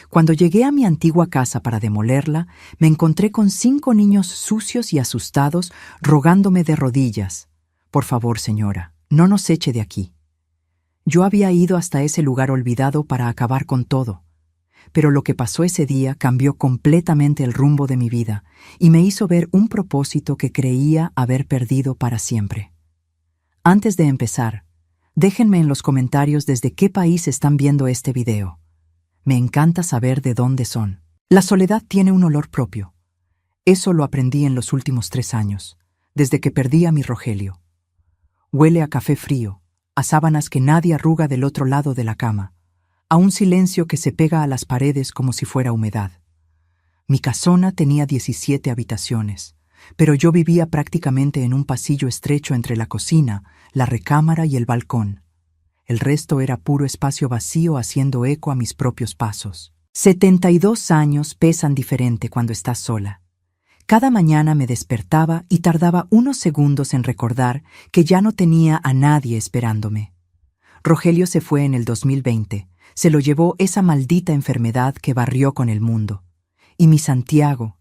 Cuando llegué a mi antigua casa para demolerla, me encontré con 5 niños sucios y asustados rogándome de rodillas: «Por favor, señora, no nos eche de aquí». Yo había ido hasta ese lugar olvidado para acabar con todo, pero lo que pasó ese día cambió completamente el rumbo de mi vida y me hizo ver un propósito que creía haber perdido para siempre. Antes de empezar, déjenme en los comentarios desde qué país están viendo este video. Me encanta saber de dónde son. La soledad tiene un olor propio. Eso lo aprendí en los últimos 3 años, desde que perdí a mi Rogelio. Huele a café frío, a sábanas que nadie arruga del otro lado de la cama, a un silencio que se pega a las paredes como si fuera humedad. Mi casona tenía 17 habitaciones, pero yo vivía prácticamente en un pasillo estrecho entre la cocina, la recámara y el balcón. El resto era puro espacio vacío haciendo eco a mis propios pasos. 72 años pesan diferente cuando estás sola. Cada mañana me despertaba y tardaba unos segundos en recordar que ya no tenía a nadie esperándome. Rogelio se fue en el 2020, se lo llevó esa maldita enfermedad que barrió con el mundo. Y mi Santiago,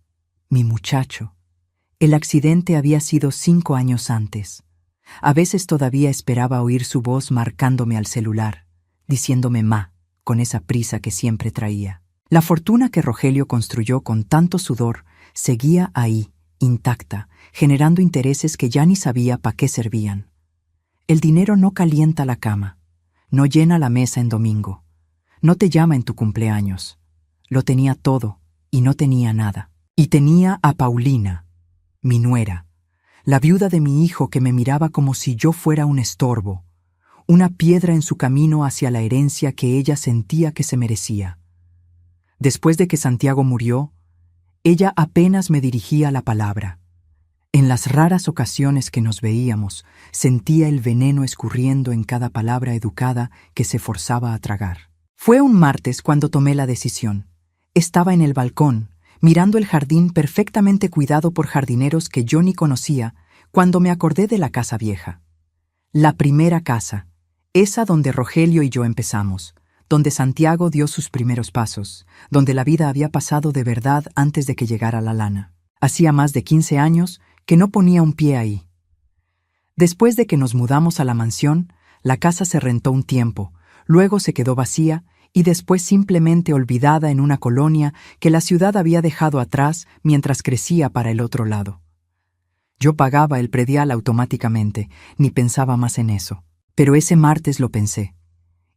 mi muchacho, el accidente había sido 5 años antes. A veces todavía esperaba oír su voz marcándome al celular, diciéndome «ma», con esa prisa que siempre traía. La fortuna que Rogelio construyó con tanto sudor seguía ahí, intacta, generando intereses que ya ni sabía para qué servían. El dinero no calienta la cama, no llena la mesa en domingo, no te llama en tu cumpleaños. Lo tenía todo y no tenía nada. Y tenía a Paulina, mi nuera, la viuda de mi hijo que me miraba como si yo fuera un estorbo, una piedra en su camino hacia la herencia que ella sentía que se merecía. Después de que Santiago murió, ella apenas me dirigía la palabra. En las raras ocasiones que nos veíamos, sentía el veneno escurriendo en cada palabra educada que se forzaba a tragar. Fue un martes cuando tomé la decisión. Estaba en el balcón, mirando el jardín perfectamente cuidado por jardineros que yo ni conocía, cuando me acordé de la casa vieja. La primera casa, esa donde Rogelio y yo empezamos, donde Santiago dio sus primeros pasos, donde la vida había pasado de verdad antes de que llegara la lana. Hacía más de 15 años que no ponía un pie ahí. Después de que nos mudamos a la mansión, la casa se rentó un tiempo, luego se quedó vacía y después simplemente olvidada en una colonia que la ciudad había dejado atrás mientras crecía para el otro lado. Yo pagaba el predial automáticamente, ni pensaba más en eso. Pero ese martes lo pensé,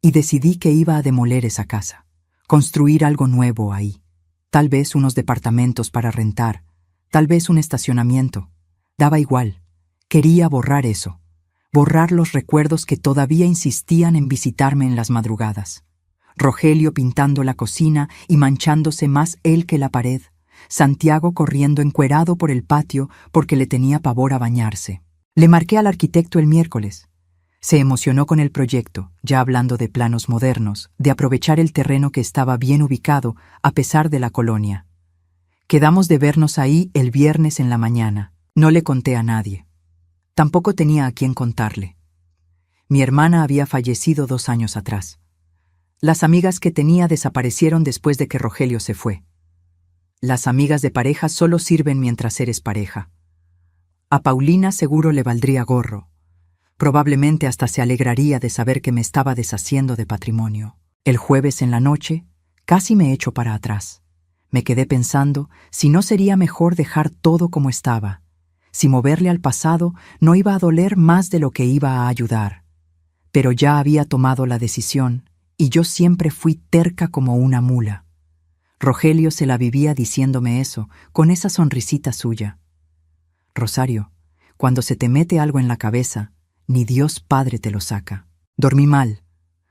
y decidí que iba a demoler esa casa, construir algo nuevo ahí. Tal vez unos departamentos para rentar, tal vez un estacionamiento. Daba igual. Quería borrar eso, borrar los recuerdos que todavía insistían en visitarme en las madrugadas. Rogelio pintando la cocina y manchándose más él que la pared. Santiago corriendo encuerado por el patio porque le tenía pavor a bañarse. Le marqué al arquitecto el miércoles. Se emocionó con el proyecto, ya hablando de planos modernos, de aprovechar el terreno que estaba bien ubicado a pesar de la colonia. Quedamos de vernos ahí el viernes en la mañana. No le conté a nadie. Tampoco tenía a quién contarle. Mi hermana había fallecido 2 años atrás. Las amigas que tenía desaparecieron después de que Rogelio se fue. Las amigas de pareja solo sirven mientras eres pareja. A Paulina seguro le valdría gorro. Probablemente hasta se alegraría de saber que me estaba deshaciendo de patrimonio. El jueves en la noche, casi me echo para atrás. Me quedé pensando si no sería mejor dejar todo como estaba, si moverle al pasado no iba a doler más de lo que iba a ayudar. Pero ya había tomado la decisión, y yo siempre fui terca como una mula. Rogelio se la vivía diciéndome eso, con esa sonrisita suya. Rosario, cuando se te mete algo en la cabeza, ni Dios Padre te lo saca. Dormí mal.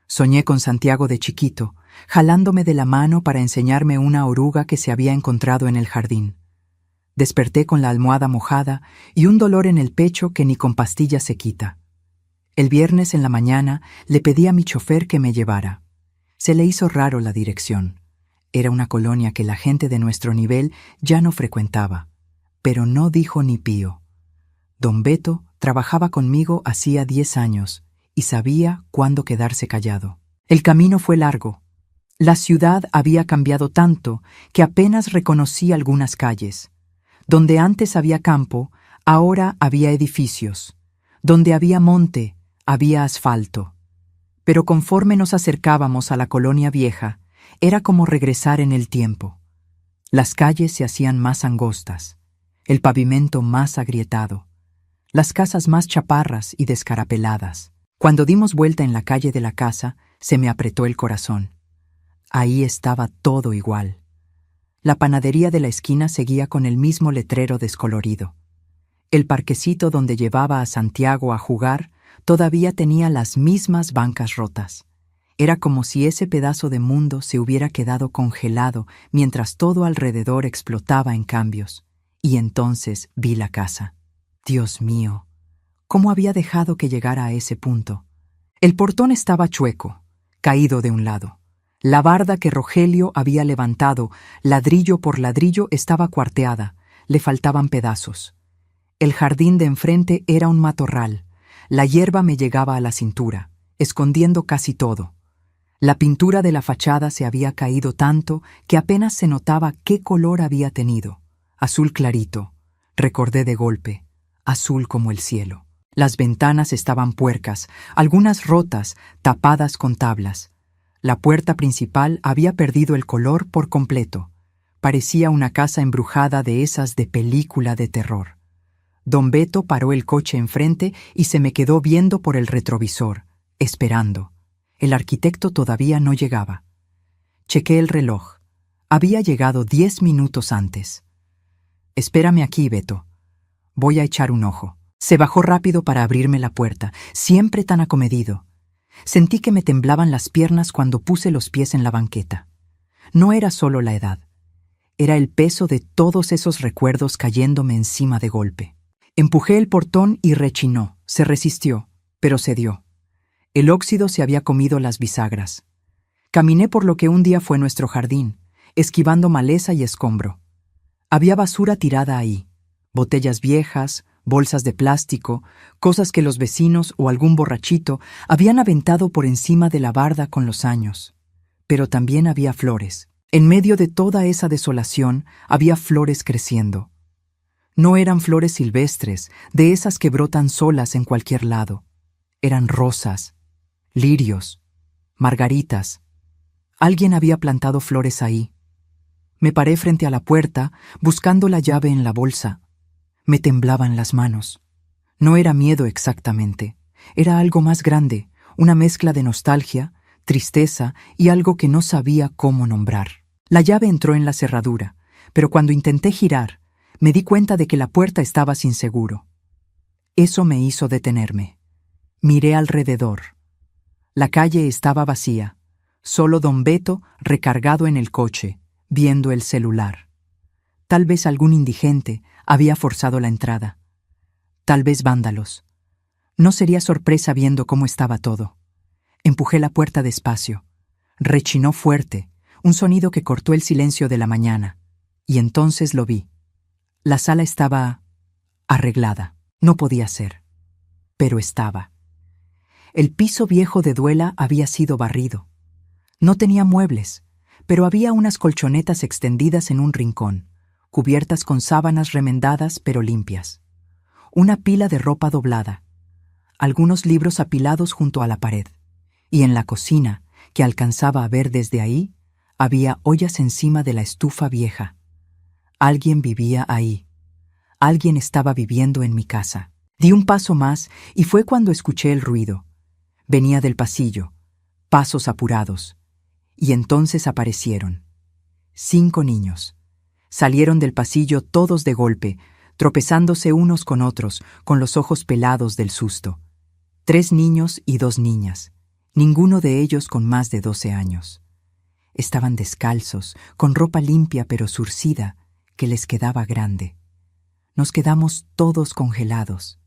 Soñé con Santiago de chiquito, jalándome de la mano para enseñarme una oruga que se había encontrado en el jardín. Desperté con la almohada mojada y un dolor en el pecho que ni con pastillas se quita. El viernes en la mañana le pedí a mi chofer que me llevara. Se le hizo raro la dirección. Era una colonia que la gente de nuestro nivel ya no frecuentaba, pero no dijo ni pío. Don Beto trabajaba conmigo hacía 10 años y sabía cuándo quedarse callado. El camino fue largo. La ciudad había cambiado tanto que apenas reconocí algunas calles. Donde antes había campo, ahora había edificios. Donde había monte, había asfalto. Pero conforme nos acercábamos a la colonia vieja, era como regresar en el tiempo. Las calles se hacían más angostas, el pavimento más agrietado, las casas más chaparras y descarapeladas. Cuando dimos vuelta en la calle de la casa, se me apretó el corazón. Ahí estaba todo igual. La panadería de la esquina seguía con el mismo letrero descolorido. El parquecito donde llevaba a Santiago a jugar todavía tenía las mismas bancas rotas. Era como si ese pedazo de mundo se hubiera quedado congelado mientras todo alrededor explotaba en cambios. Y entonces vi la casa. Dios mío, ¿cómo había dejado que llegara a ese punto? El portón estaba chueco, caído de un lado. La barda que Rogelio había levantado, ladrillo por ladrillo, estaba cuarteada, le faltaban pedazos. El jardín de enfrente era un matorral. La hierba me llegaba a la cintura, escondiendo casi todo. La pintura de la fachada se había caído tanto que apenas se notaba qué color había tenido. Azul clarito, recordé de golpe, azul como el cielo. Las ventanas estaban puercas, algunas rotas, tapadas con tablas. La puerta principal había perdido el color por completo. Parecía una casa embrujada de esas de película de terror. Don Beto paró el coche enfrente y se me quedó viendo por el retrovisor, esperando. El arquitecto todavía no llegaba. Chequé el reloj. Había llegado 10 minutos antes. «Espérame aquí, Beto. Voy a echar un ojo». Se bajó rápido para abrirme la puerta, siempre tan acomedido. Sentí que me temblaban las piernas cuando puse los pies en la banqueta. No era solo la edad. Era el peso de todos esos recuerdos cayéndome encima de golpe. Empujé el portón y rechinó. Se resistió, pero cedió. El óxido se había comido las bisagras. Caminé por lo que un día fue nuestro jardín, esquivando maleza y escombro. Había basura tirada ahí, botellas viejas, bolsas de plástico, cosas que los vecinos o algún borrachito habían aventado por encima de la barda con los años. Pero también había flores. En medio de toda esa desolación había flores creciendo. No eran flores silvestres, de esas que brotan solas en cualquier lado. Eran rosas, lirios, margaritas. Alguien había plantado flores ahí. Me paré frente a la puerta, buscando la llave en la bolsa. Me temblaban las manos. No era miedo exactamente. Era algo más grande, una mezcla de nostalgia, tristeza y algo que no sabía cómo nombrar. La llave entró en la cerradura, pero cuando intenté girar, me di cuenta de que la puerta estaba sin seguro. Eso me hizo detenerme. Miré alrededor. La calle estaba vacía, solo don Beto recargado en el coche, viendo el celular. Tal vez algún indigente había forzado la entrada. Tal vez vándalos. No sería sorpresa viendo cómo estaba todo. Empujé la puerta despacio. Rechinó fuerte, un sonido que cortó el silencio de la mañana. Y entonces lo vi. La sala estaba arreglada. No podía ser. Pero estaba. El piso viejo de duela había sido barrido. No tenía muebles, pero había unas colchonetas extendidas en un rincón, cubiertas con sábanas remendadas pero limpias. Una pila de ropa doblada. Algunos libros apilados junto a la pared. Y en la cocina, que alcanzaba a ver desde ahí, había ollas encima de la estufa vieja. Alguien vivía ahí. Alguien estaba viviendo en mi casa. Di un paso más y fue cuando escuché el ruido. Venía del pasillo, pasos apurados. Y entonces aparecieron. 5 niños. Salieron del pasillo todos de golpe, tropezándose unos con otros, con los ojos pelados del susto. 3 niños y 2 niñas, ninguno de ellos con más de 12 años. Estaban descalzos, con ropa limpia pero surcida, que les quedaba grande. Nos quedamos todos congelados.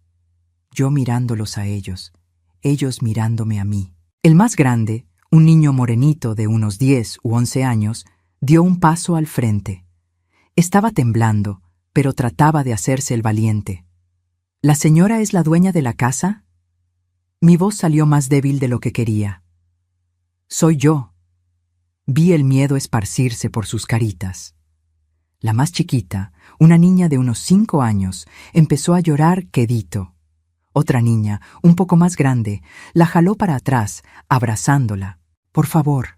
Yo mirándolos a ellos, ellos mirándome a mí. El más grande, un niño morenito de unos 10 u 11 años, dio un paso al frente. Estaba temblando, pero trataba de hacerse el valiente. ¿La señora es la dueña de la casa? Mi voz salió más débil de lo que quería. Soy yo. Vi el miedo esparcirse por sus caritas. La más chiquita, una niña de unos 5 años, empezó a llorar quedito. Otra niña, un poco más grande, la jaló para atrás, abrazándola. «Por favor»,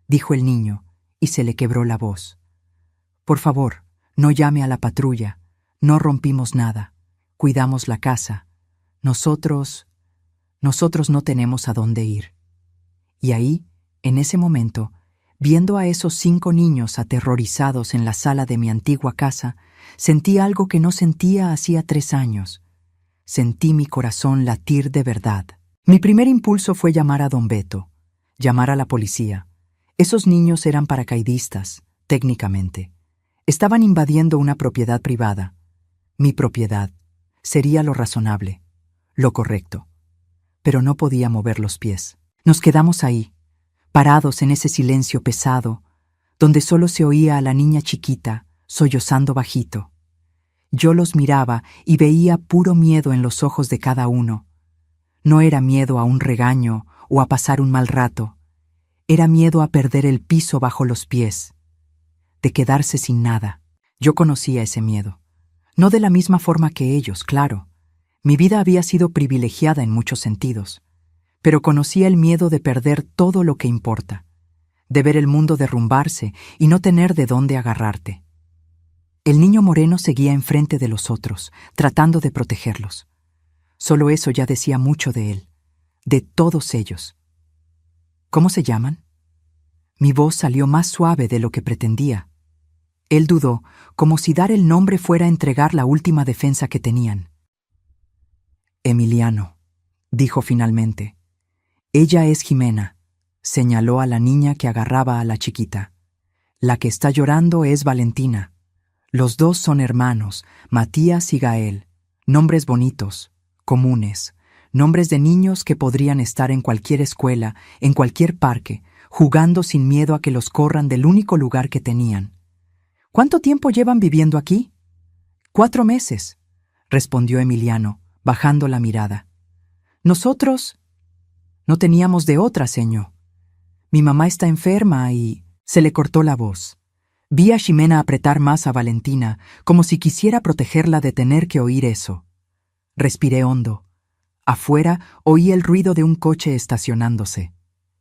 dijo el niño, y se le quebró la voz. «Por favor, no llame a la patrulla. No rompimos nada. Cuidamos la casa. Nosotros no tenemos a dónde ir». Y ahí, en ese momento, viendo a esos 5 niños aterrorizados en la sala de mi antigua casa, sentí algo que no sentía hacía 3 años. Sentí mi corazón latir de verdad. Mi primer impulso fue llamar a don Beto, llamar a la policía. Esos niños eran paracaidistas, técnicamente. Estaban invadiendo una propiedad privada. Mi propiedad. Sería lo razonable, lo correcto. Pero no podía mover los pies. Nos quedamos ahí, parados en ese silencio pesado, donde solo se oía a la niña chiquita, sollozando bajito. Yo los miraba y veía puro miedo en los ojos de cada uno. No era miedo a un regaño o a pasar un mal rato. Era miedo a perder el piso bajo los pies, de quedarse sin nada. Yo conocía ese miedo. No de la misma forma que ellos, claro. Mi vida había sido privilegiada en muchos sentidos. Pero conocía el miedo de perder todo lo que importa, de ver el mundo derrumbarse y no tener de dónde agarrarte. El niño moreno seguía enfrente de los otros, tratando de protegerlos. Solo eso ya decía mucho de él, de todos ellos. ¿Cómo se llaman? Mi voz salió más suave de lo que pretendía. Él dudó, como si dar el nombre fuera entregar la última defensa que tenían. Emiliano, dijo finalmente. Ella es Jimena, señaló a la niña que agarraba a la chiquita. La que está llorando es Valentina. Los dos son hermanos, Matías y Gael. Nombres bonitos, comunes, nombres de niños que podrían estar en cualquier escuela, en cualquier parque, jugando sin miedo a que los corran del único lugar que tenían. ¿Cuánto tiempo llevan viviendo aquí? 4 meses, respondió Emiliano, bajando la mirada. Nosotros no teníamos de otra, señor. Mi mamá está enferma y... Se le cortó la voz. Vi a Ximena apretar más a Valentina, como si quisiera protegerla de tener que oír eso. Respiré hondo. Afuera oí el ruido de un coche estacionándose.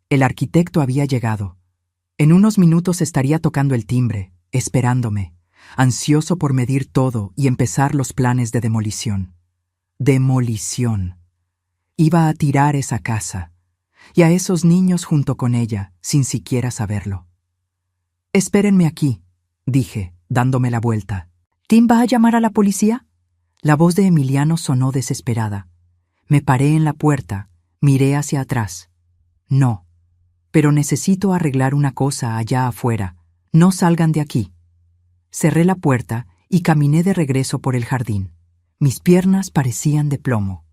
El arquitecto había llegado. En unos minutos estaría tocando el timbre, esperándome, ansioso por medir todo y empezar los planes de demolición. Demolición. Iba a tirar esa casa, y a esos niños junto con ella, sin siquiera saberlo. «Espérenme aquí», dije, dándome la vuelta. «¿Tim va a llamar a la policía?» La voz de Emiliano sonó desesperada. Me paré en la puerta, miré hacia atrás. «No, pero necesito arreglar una cosa allá afuera. No salgan de aquí». Cerré la puerta y caminé de regreso por el jardín. Mis piernas parecían de plomo.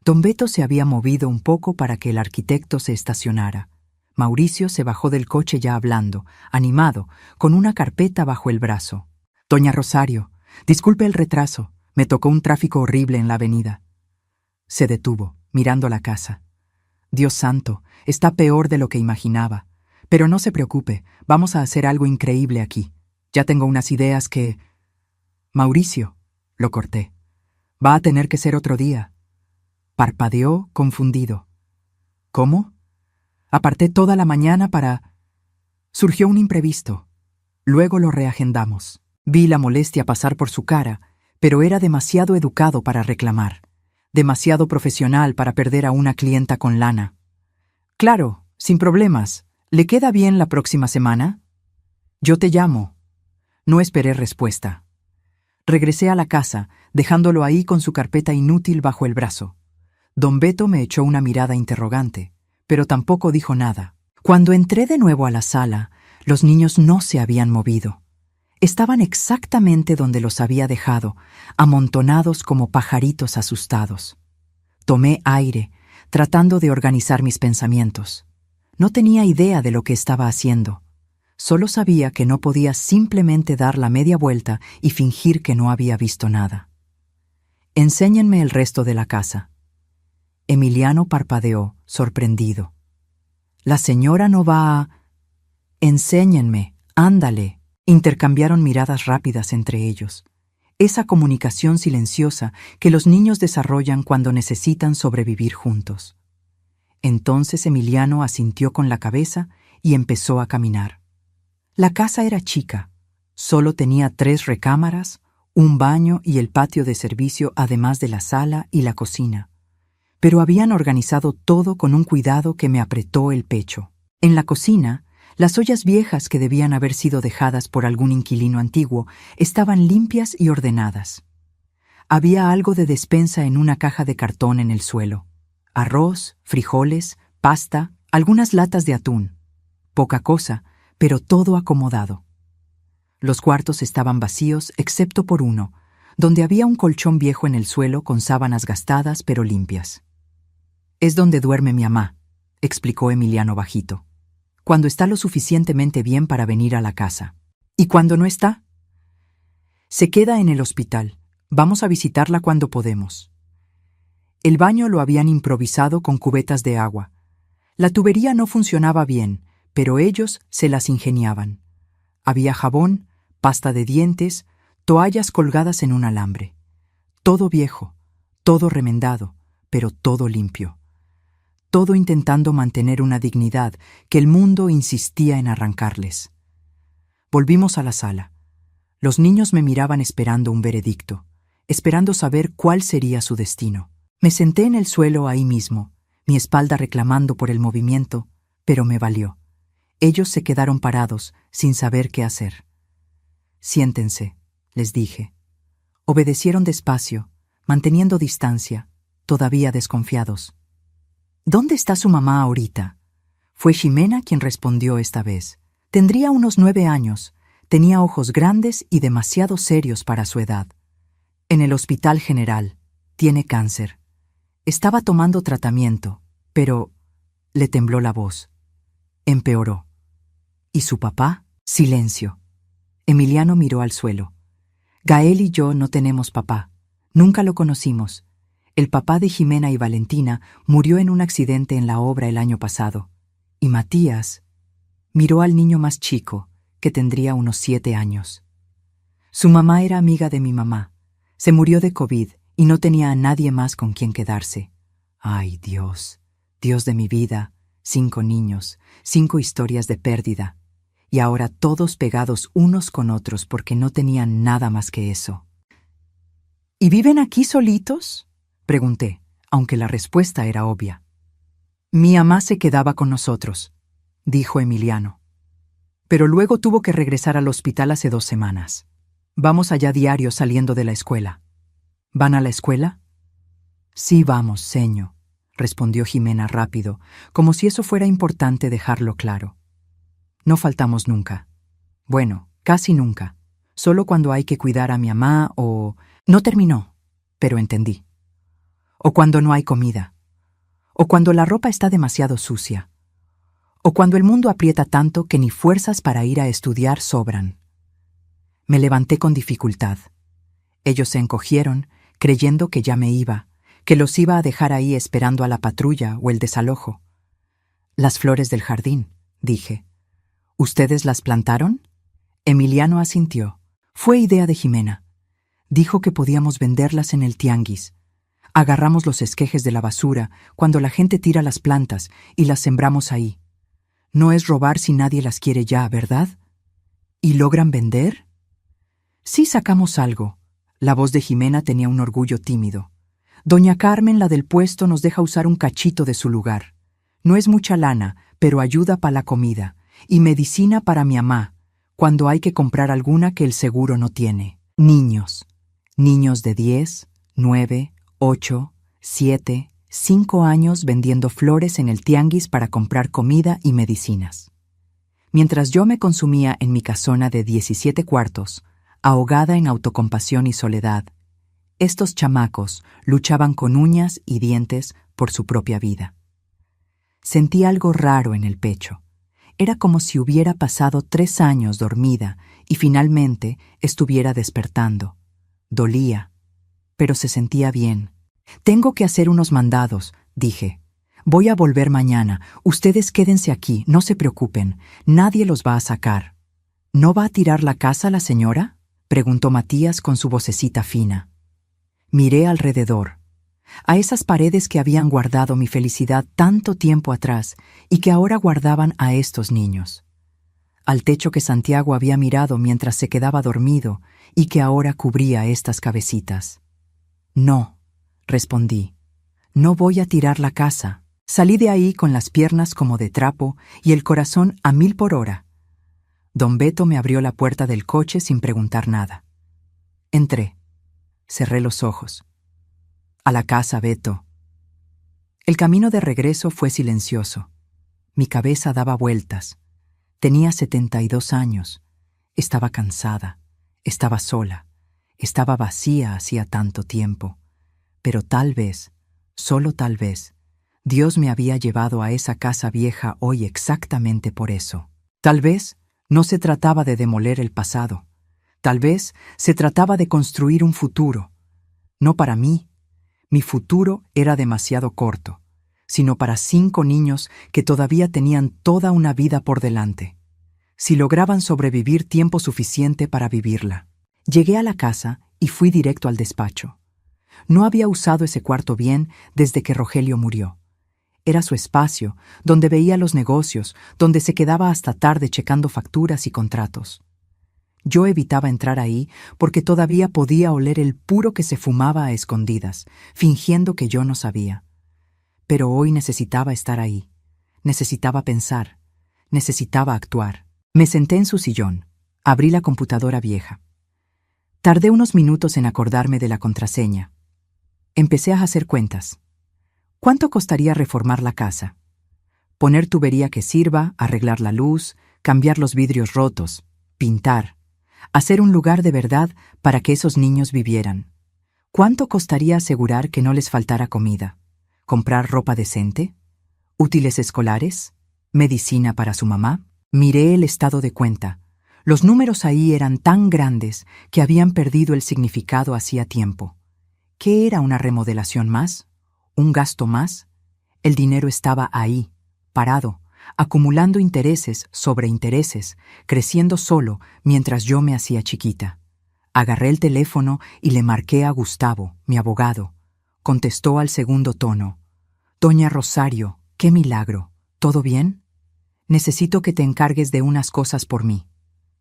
Don Beto se había movido un poco para que el arquitecto se estacionara. Mauricio se bajó del coche ya hablando, animado, con una carpeta bajo el brazo. «Doña Rosario, disculpe el retraso. Me tocó un tráfico horrible en la avenida». Se detuvo, mirando la casa. «Dios santo, está peor de lo que imaginaba. Pero no se preocupe, vamos a hacer algo increíble aquí. Ya tengo unas ideas que...» «Mauricio», lo corté. «Va a tener que ser otro día». Parpadeó, confundido. «¿Cómo?» Aparté toda la mañana para... Surgió un imprevisto. Luego lo reagendamos. Vi la molestia pasar por su cara, pero era demasiado educado para reclamar. Demasiado profesional para perder a una clienta con lana. «Claro, sin problemas. ¿Le queda bien la próxima semana?» «Yo te llamo». No esperé respuesta. Regresé a la casa, dejándolo ahí con su carpeta inútil bajo el brazo. Don Beto me echó una mirada interrogante, pero tampoco dijo nada. Cuando entré de nuevo a la sala, los niños no se habían movido. Estaban exactamente donde los había dejado, amontonados como pajaritos asustados. Tomé aire, tratando de organizar mis pensamientos. No tenía idea de lo que estaba haciendo. Solo sabía que no podía simplemente dar la media vuelta y fingir que no había visto nada. «Enséñenme el resto de la casa». Emiliano parpadeó, sorprendido. «¿La señora no va a...?» Enséñenme, ándale. Intercambiaron miradas rápidas entre ellos. Esa comunicación silenciosa que los niños desarrollan cuando necesitan sobrevivir juntos. Entonces Emiliano asintió con la cabeza y empezó a caminar. La casa era chica. Solo tenía 3 recámaras, un baño y el patio de servicio, además de la sala y la cocina. Pero habían organizado todo con un cuidado que me apretó el pecho. En la cocina, las ollas viejas que debían haber sido dejadas por algún inquilino antiguo estaban limpias y ordenadas. Había algo de despensa en una caja de cartón en el suelo. Arroz, frijoles, pasta, algunas latas de atún. Poca cosa, pero todo acomodado. Los cuartos estaban vacíos excepto por uno, donde había un colchón viejo en el suelo con sábanas gastadas pero limpias. «Es donde duerme mi mamá», explicó Emiliano bajito. «Cuando está lo suficientemente bien para venir a la casa. ¿Y cuando no está?» «Se queda en el hospital. Vamos a visitarla cuando podemos». El baño lo habían improvisado con cubetas de agua. La tubería no funcionaba bien, pero ellos se las ingeniaban. Había jabón, pasta de dientes, toallas colgadas en un alambre. Todo viejo, todo remendado, pero todo limpio. Todo intentando mantener una dignidad que el mundo insistía en arrancarles. Volvimos a la sala. Los niños me miraban esperando un veredicto, esperando saber cuál sería su destino. Me senté en el suelo ahí mismo, mi espalda reclamando por el movimiento, pero me valió. Ellos se quedaron parados, sin saber qué hacer. «Siéntense», les dije. Obedecieron despacio, manteniendo distancia, todavía desconfiados. «¿Dónde está su mamá ahorita?» Fue Ximena quien respondió esta vez. Tendría unos 9 años, tenía ojos grandes y demasiado serios para su edad. «En el Hospital General. Tiene cáncer. Estaba tomando tratamiento, pero…» Le tembló la voz. Empeoró. «¿Y su papá?» Silencio. Emiliano miró al suelo. «Gael y yo no tenemos papá. Nunca lo conocimos. El papá de Ximena y Valentina murió en un accidente en la obra el año pasado. Y Matías…» Miró al niño más chico, que tendría unos 7 años. «Su mamá era amiga de mi mamá. Se murió de COVID y no tenía a nadie más con quien quedarse. Ay, Dios, Dios de mi vida, 5 niños, 5 historias de pérdida. Y ahora todos pegados unos con otros porque no tenían nada más que eso». «¿Y viven aquí solitos?», pregunté, aunque la respuesta era obvia. «Mi mamá se quedaba con nosotros», dijo Emiliano. «Pero luego tuvo que regresar al hospital hace 2 semanas. Vamos allá diario saliendo de la escuela». «¿Van a la escuela?» «Sí, vamos, seño», respondió Ximena rápido, como si eso fuera importante dejarlo claro. «No faltamos nunca. Bueno, casi nunca. Solo cuando hay que cuidar a mi mamá o…» No terminó, pero entendí. «O cuando no hay comida. O cuando la ropa está demasiado sucia. O cuando el mundo aprieta tanto que ni fuerzas para ir a estudiar sobran». Me levanté con dificultad. Ellos se encogieron, creyendo que ya me iba, que los iba a dejar ahí esperando a la patrulla o el desalojo. «Las flores del jardín», dije. «¿Ustedes las plantaron?» Emiliano asintió. «Fue idea de Ximena. Dijo que podíamos venderlas en el tianguis. Agarramos los esquejes de la basura cuando la gente tira las plantas y las sembramos ahí. No es robar si nadie las quiere ya, ¿verdad? ¿Y logran vender?» «Sí sacamos algo». La voz de Ximena tenía un orgullo tímido. «Doña Carmen, la del puesto, nos deja usar un cachito de su lugar. No es mucha lana, pero ayuda para la comida. Y medicina para mi mamá, cuando hay que comprar alguna que el seguro no tiene. Niños. Niños de 10, 9, 8, 7, 5 años vendiendo flores en el tianguis para comprar comida y medicinas. Mientras yo me consumía en mi casona de 17 cuartos, ahogada en autocompasión y soledad, estos chamacos luchaban con uñas y dientes por su propia vida. Sentí algo raro en el pecho. Era como si hubiera pasado 3 años dormida y finalmente estuviera despertando. Dolía, pero se sentía bien. «Tengo que hacer unos mandados», dije. Voy a volver mañana. Ustedes quédense aquí, no se preocupen. Nadie los va a sacar. ¿No va a tirar la casa la señora?, preguntó Matías con su vocecita fina. Miré alrededor, a esas paredes que habían guardado mi felicidad tanto tiempo atrás y que ahora guardaban a estos niños. Al techo que Santiago había mirado mientras se quedaba dormido y que ahora cubría estas cabecitas. No, respondí. No voy a tirar la casa. Salí de ahí con las piernas como de trapo y el corazón a 1000 por hora. Don Beto me abrió la puerta del coche sin preguntar nada. Entré. Cerré los ojos. A la casa, Beto. El camino de regreso fue silencioso. Mi cabeza daba vueltas. Tenía 72 años. Estaba cansada. Estaba sola. Estaba vacía hacía tanto tiempo. Pero tal vez, solo tal vez, Dios me había llevado a esa casa vieja hoy exactamente por eso. Tal vez no se trataba de demoler el pasado. Tal vez se trataba de construir un futuro. No para mí. Mi futuro era demasiado corto, sino para 5 niños que todavía tenían toda una vida por delante, si lograban sobrevivir tiempo suficiente para vivirla. Llegué a la casa y fui directo al despacho. No había usado ese cuarto bien desde que Rogelio murió. Era su espacio, donde veía los negocios, donde se quedaba hasta tarde checando facturas y contratos. Yo evitaba entrar ahí porque todavía podía oler el puro que se fumaba a escondidas, fingiendo que yo no sabía. Pero hoy necesitaba estar ahí. Necesitaba pensar. Necesitaba actuar. Me senté en su sillón. Abrí la computadora vieja. Tardé unos minutos en acordarme de la contraseña. Empecé a hacer cuentas. ¿Cuánto costaría reformar la casa? Poner tubería que sirva, arreglar la luz, cambiar los vidrios rotos, pintar, hacer un lugar de verdad para que esos niños vivieran. ¿Cuánto costaría asegurar que no les faltara comida? ¿Comprar ropa decente? ¿Útiles escolares? ¿Medicina para su mamá? Miré el estado de cuenta. Los números ahí eran tan grandes que habían perdido el significado hacía tiempo. ¿Qué era una remodelación más? ¿Un gasto más? El dinero estaba ahí, parado, acumulando intereses sobre intereses, creciendo solo mientras yo me hacía chiquita. Agarré el teléfono y le marqué a Gustavo, mi abogado. Contestó al segundo tono. «Doña Rosario, qué milagro. ¿Todo bien? Necesito que te encargues de unas cosas por mí».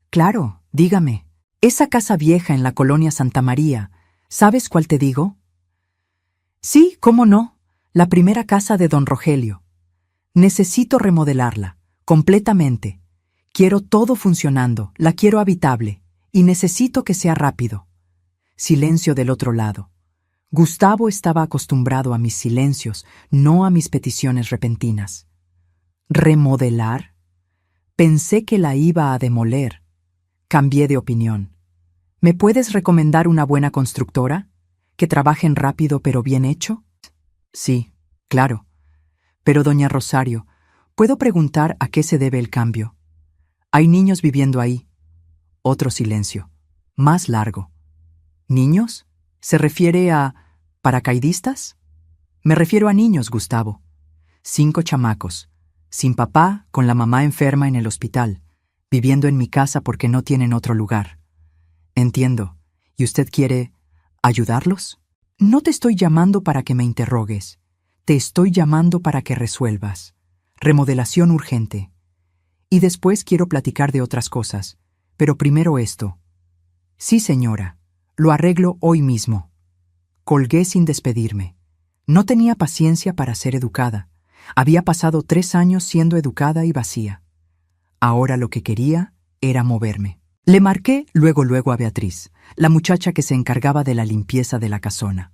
«Claro, dígame. Esa casa vieja en la colonia Santa María, ¿sabes cuál te digo?» «Sí, cómo no. La primera casa de don Rogelio. Necesito remodelarla, completamente. Quiero todo funcionando, la quiero habitable, y necesito que sea rápido». Silencio del otro lado. Gustavo estaba acostumbrado a mis silencios, no a mis peticiones repentinas. ¿Remodelar? Pensé que la iba a demoler. Cambié de opinión. ¿Me puedes recomendar una buena constructora? ¿Que trabajen rápido pero bien hecho? Sí, claro. Pero, doña Rosario, ¿puedo preguntar a qué se debe el cambio? Hay niños viviendo ahí. Otro silencio. Más largo. ¿Niños? ¿Se refiere a paracaidistas? Me refiero a niños, Gustavo. 5 chamacos. Sin papá, con la mamá enferma en el hospital, viviendo en mi casa porque no tienen otro lugar. Entiendo. ¿Y usted quiere ayudarlos? No te estoy llamando para que me interrogues. Te estoy llamando para que resuelvas. Remodelación urgente. Y después quiero platicar de otras cosas. Pero primero esto. Sí, señora. Lo arreglo hoy mismo. Colgué sin despedirme. No tenía paciencia para ser educada. Había pasado 3 años siendo educada y vacía. Ahora lo que quería era moverme. Le marqué luego a Beatriz, la muchacha que se encargaba de la limpieza de la casona.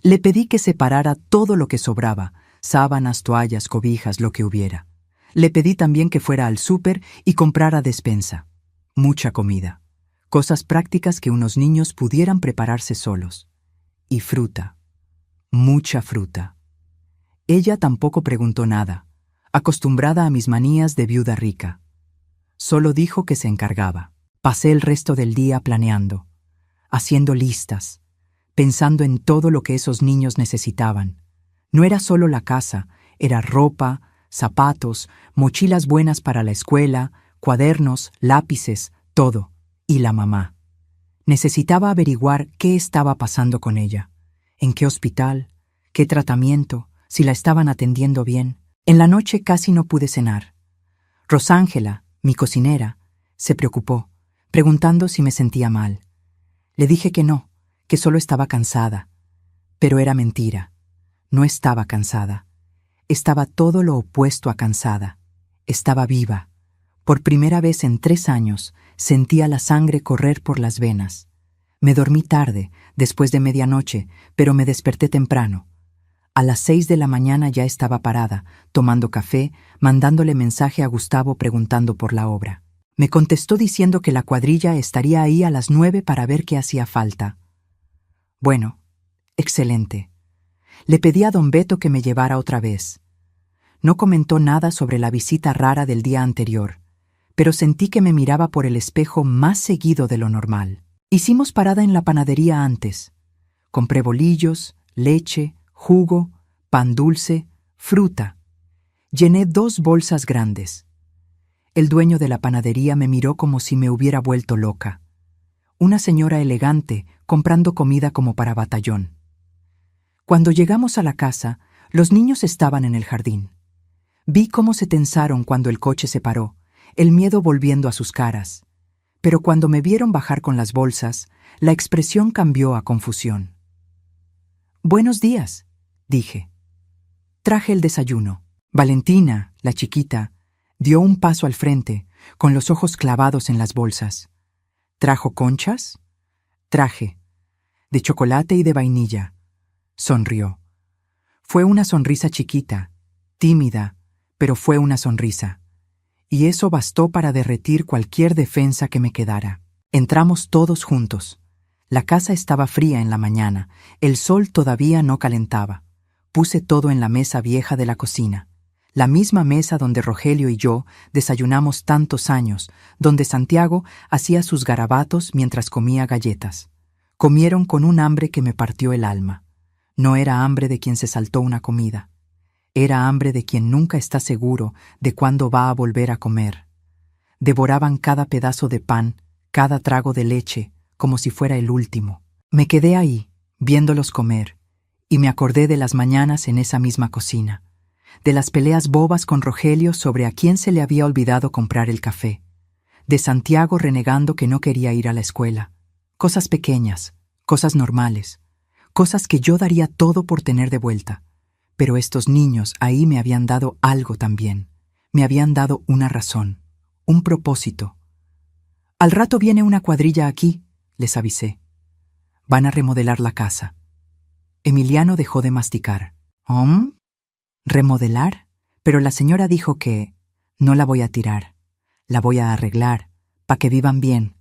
Le pedí que separara todo lo que sobraba, sábanas, toallas, cobijas, lo que hubiera. Le pedí también que fuera al súper y comprara despensa. Mucha comida. Cosas prácticas que unos niños pudieran prepararse solos. Y fruta. Mucha fruta. Ella tampoco preguntó nada, acostumbrada a mis manías de viuda rica. Solo dijo que se encargaba. Pasé el resto del día planeando, haciendo listas, pensando en todo lo que esos niños necesitaban. No era solo la casa, Era ropa, zapatos, mochilas buenas para la escuela, cuadernos, lápices, todo. Y la mamá. Necesitaba averiguar qué estaba pasando con ella. ¿En qué hospital? ¿Qué tratamiento? Si la estaban atendiendo bien. En la noche casi no pude cenar. Rosángela, mi cocinera, se preocupó, preguntando si me sentía mal. Le dije que no, que solo estaba cansada. Pero era mentira. No estaba cansada. Estaba todo lo opuesto a cansada. Estaba viva. Por primera vez en 3 años sentía la sangre correr por las venas. Me dormí tarde, después de medianoche, pero me desperté temprano. A las 6 de la mañana ya estaba parada, tomando café, mandándole mensaje a Gustavo preguntando por la obra. Me contestó diciendo que la cuadrilla estaría ahí a las 9 para ver qué hacía falta. Bueno, excelente. Le pedí a don Beto que me llevara otra vez. No comentó nada sobre la visita rara del día anterior, pero sentí que me miraba por el espejo más seguido de lo normal. Hicimos parada en la panadería antes. Compré bolillos, leche, jugo, pan dulce, fruta. Llené 2 bolsas grandes. El dueño de la panadería me miró como si me hubiera vuelto loca. Una señora elegante comprando comida como para batallón. Cuando llegamos a la casa, los niños estaban en el jardín. Vi cómo se tensaron cuando el coche se paró, el miedo volviendo a sus caras. Pero cuando me vieron bajar con las bolsas, la expresión cambió a confusión. «Buenos días», dije. Traje el desayuno. Valentina, la chiquita, dio un paso al frente, con los ojos clavados en las bolsas. ¿Trajo conchas? Traje. De chocolate y de vainilla. Sonrió. Fue una sonrisa chiquita, tímida, pero fue una sonrisa. Y eso bastó para derretir cualquier defensa que me quedara. Entramos todos juntos. La casa estaba fría en la mañana, el sol todavía no calentaba. Puse todo en la mesa vieja de la cocina. La misma mesa donde Rogelio y yo desayunamos tantos años, donde Santiago hacía sus garabatos mientras comía galletas. Comieron con un hambre que me partió el alma. No era hambre de quien se saltó una comida. Era hambre de quien nunca está seguro de cuándo va a volver a comer. Devoraban cada pedazo de pan, cada trago de leche, como si fuera el último. Me quedé ahí, viéndolos comer, y me acordé de las mañanas en esa misma cocina, de las peleas bobas con Rogelio sobre a quién se le había olvidado comprar el café, de Santiago renegando que no quería ir a la escuela. Cosas pequeñas, cosas normales, cosas que yo daría todo por tener de vuelta. Pero estos niños ahí me habían dado algo también. Me habían dado una razón, un propósito. «Al rato viene una cuadrilla aquí», les avisé. «Van a remodelar la casa». Emiliano dejó de masticar. ¿Remodelar? Pero la señora dijo que no la voy a tirar. La voy a arreglar, para que vivan bien.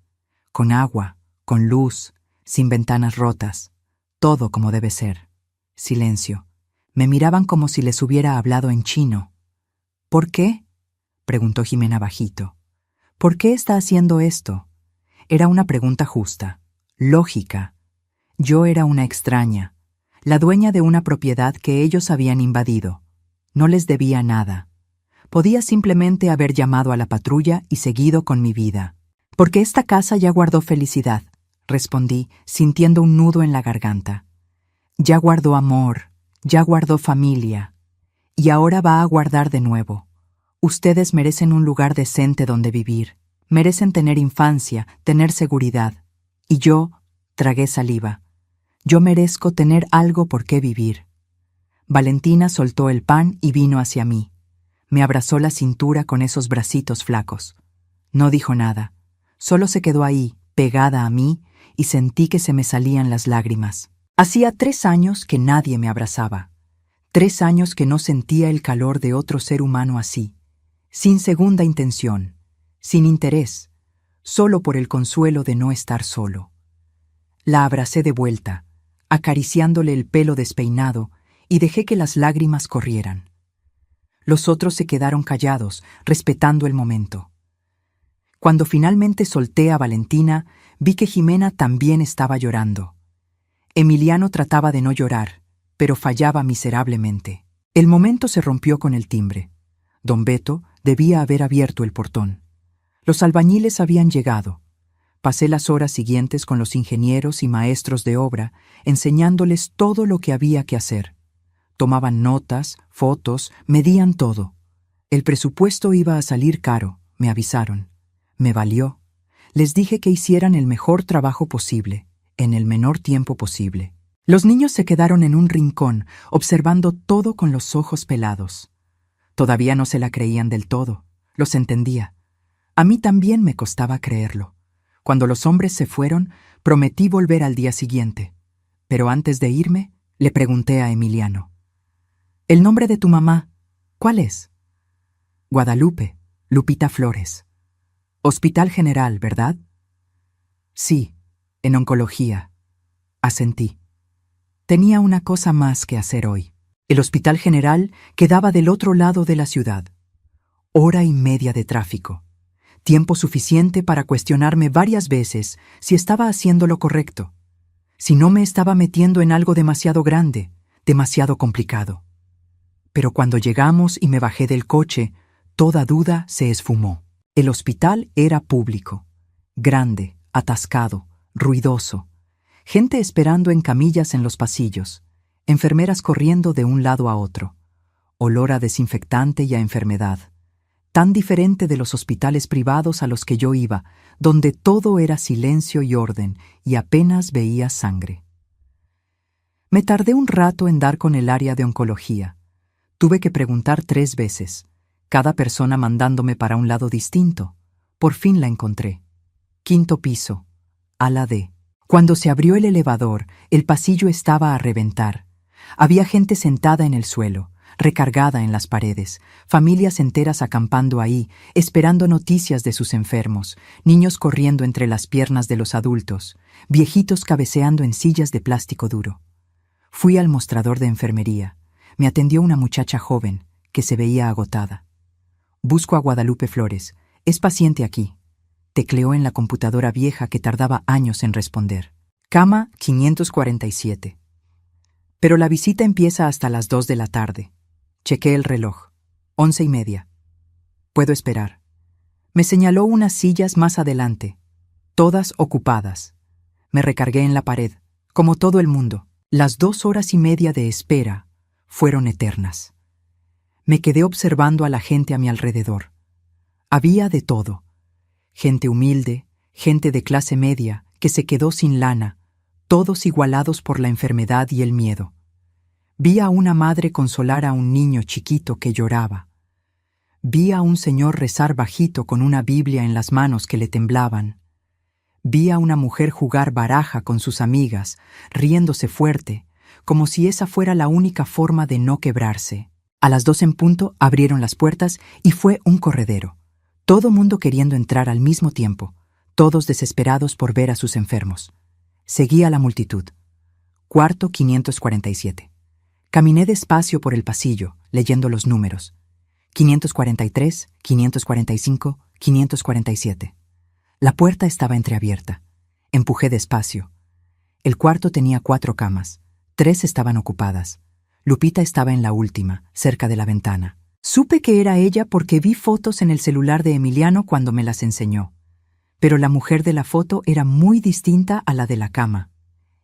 Con agua, con luz, sin ventanas rotas. Todo como debe ser. Silencio. Me miraban como si les hubiera hablado en chino. «¿Por qué?», preguntó Jimena bajito. «¿Por qué está haciendo esto?». Era una pregunta justa, lógica. Yo era una extraña, la dueña de una propiedad que ellos habían invadido. No les debía nada. Podía simplemente haber llamado a la patrulla y seguido con mi vida. «Porque esta casa ya guardó felicidad», respondí, sintiendo un nudo en la garganta. «Ya guardó amor, ya guardó familia, y ahora va a guardar de nuevo. Ustedes merecen un lugar decente donde vivir, merecen tener infancia, tener seguridad. Y yo tragué saliva. Yo merezco tener algo por qué vivir». Valentina soltó el pan y vino hacia mí. Me abrazó la cintura con esos bracitos flacos. No dijo nada, solo se quedó ahí, pegada a mí, y sentí que se me salían las lágrimas. Hacía 3 años que nadie me abrazaba. 3 años que no sentía el calor de otro ser humano así, sin segunda intención, sin interés, solo por el consuelo de no estar solo. La abracé de vuelta, acariciándole el pelo despeinado, y dejé que las lágrimas corrieran. Los otros se quedaron callados, respetando el momento. Cuando finalmente solté a Valentina, vi que Jimena también estaba llorando. Emiliano trataba de no llorar, pero fallaba miserablemente. El momento se rompió con el timbre. Don Beto debía haber abierto el portón. Los albañiles habían llegado. Pasé las horas siguientes con los ingenieros y maestros de obra, enseñándoles todo lo que había que hacer. Tomaban notas, fotos, medían todo. El presupuesto iba a salir caro, me avisaron. Me valió. Les dije que hicieran el mejor trabajo posible, en el menor tiempo posible. Los niños se quedaron en un rincón, observando todo con los ojos pelados. Todavía no se la creían del todo. Los entendía. A mí también me costaba creerlo. Cuando los hombres se fueron, prometí volver al día siguiente. Pero antes de irme, le pregunté a Emiliano: «¿El nombre de tu mamá, cuál es?» «Guadalupe, Lupita Flores». «Hospital General, ¿verdad?» «Sí, en oncología», asentí. Tenía una cosa más que hacer hoy. El Hospital General quedaba del otro lado de la ciudad. 1 hora y media de tráfico. Tiempo suficiente para cuestionarme varias veces si estaba haciendo lo correcto, si no me estaba metiendo en algo demasiado grande, demasiado complicado. Pero cuando llegamos y me bajé del coche, toda duda se esfumó. El hospital era público, grande, atascado, ruidoso. Gente esperando en camillas en los pasillos, enfermeras corriendo de un lado a otro. Olor a desinfectante y a enfermedad. Tan diferente de los hospitales privados a los que yo iba, donde todo era silencio y orden y apenas veía sangre. Me tardé un rato en dar con el área de oncología. Tuve que preguntar 3 veces, cada persona mandándome para un lado distinto. Por fin la encontré. 5.º piso, ala D. Cuando se abrió el elevador, el pasillo estaba a reventar. Había gente sentada en el suelo, recargada en las paredes, familias enteras acampando ahí, esperando noticias de sus enfermos, niños corriendo entre las piernas de los adultos, viejitos cabeceando en sillas de plástico duro. Fui al mostrador de enfermería. Me atendió una muchacha joven, que se veía agotada. «Busco a Guadalupe Flores. Es paciente aquí». Tecleó en la computadora vieja que tardaba años en responder. «Cama 547. Pero la visita empieza hasta las 2 de la tarde. Chequé el reloj. 11:30. Puedo esperar». Me señaló unas sillas más adelante, todas ocupadas. Me recargué en la pared, como todo el mundo. Las 2 horas y media de espera fueron eternas. Me quedé observando a la gente a mi alrededor. Había de todo. Gente humilde, gente de clase media que se quedó sin lana, todos igualados por la enfermedad y el miedo. Vi a una madre consolar a un niño chiquito que lloraba. Vi a un señor rezar bajito con una Biblia en las manos que le temblaban. Vi a una mujer jugar baraja con sus amigas, riéndose fuerte, como si esa fuera la única forma de no quebrarse. A las 2 en punto abrieron las puertas y fue un corredero. Todo mundo queriendo entrar al mismo tiempo, todos desesperados por ver a sus enfermos. Seguí a la multitud. Cuarto 547. Caminé despacio por el pasillo, leyendo los números. 543, 545, 547. La puerta estaba entreabierta. Empujé despacio. El cuarto tenía 4 camas. 3 estaban ocupadas. Lupita estaba en la última, cerca de la ventana. Supe que era ella porque vi fotos en el celular de Emiliano cuando me las enseñó. Pero la mujer de la foto era muy distinta a la de la cama.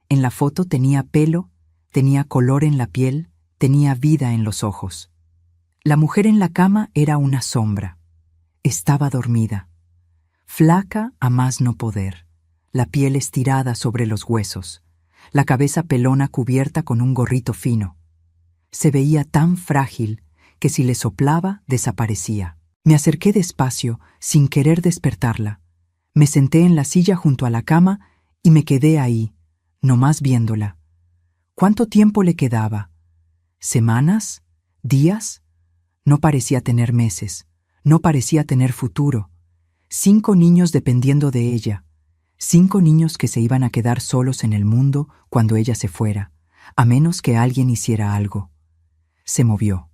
En la foto tenía pelo, tenía color en la piel, tenía vida en los ojos. La mujer en la cama era una sombra. Estaba dormida. Flaca a más no poder, la piel estirada sobre los huesos, la cabeza pelona cubierta con un gorrito fino. Se veía tan frágil que si le soplaba, desaparecía. Me acerqué despacio, sin querer despertarla. Me senté en la silla junto a la cama y me quedé ahí, nomás viéndola. ¿Cuánto tiempo le quedaba? ¿Semanas? ¿Días? No parecía tener meses, no parecía tener futuro. 5 niños dependiendo de ella. 5 niños que se iban a quedar solos en el mundo cuando ella se fuera, a menos que alguien hiciera algo. Se movió.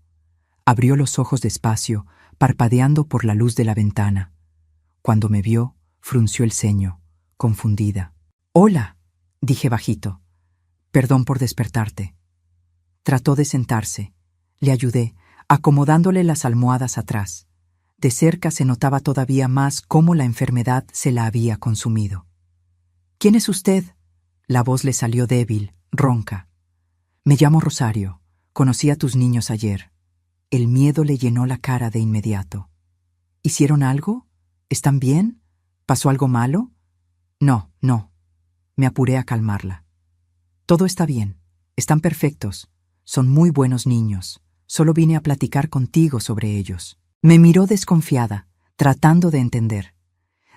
Abrió los ojos despacio, parpadeando por la luz de la ventana. Cuando me vio, frunció el ceño, confundida. «Hola», dije bajito. «Perdón por despertarte». Trató de sentarse. Le ayudé, acomodándole las almohadas atrás. De cerca se notaba todavía más cómo la enfermedad se la había consumido. «¿Quién es usted?». La voz le salió débil, ronca. «Me llamo Rosario. Conocí a tus niños ayer». El miedo le llenó la cara de inmediato. «¿Hicieron algo? ¿Están bien? ¿Pasó algo malo?». «No, no». Me apuré a calmarla. «Todo está bien. Están perfectos. Son muy buenos niños. Solo vine a platicar contigo sobre ellos». Me miró desconfiada, tratando de entender.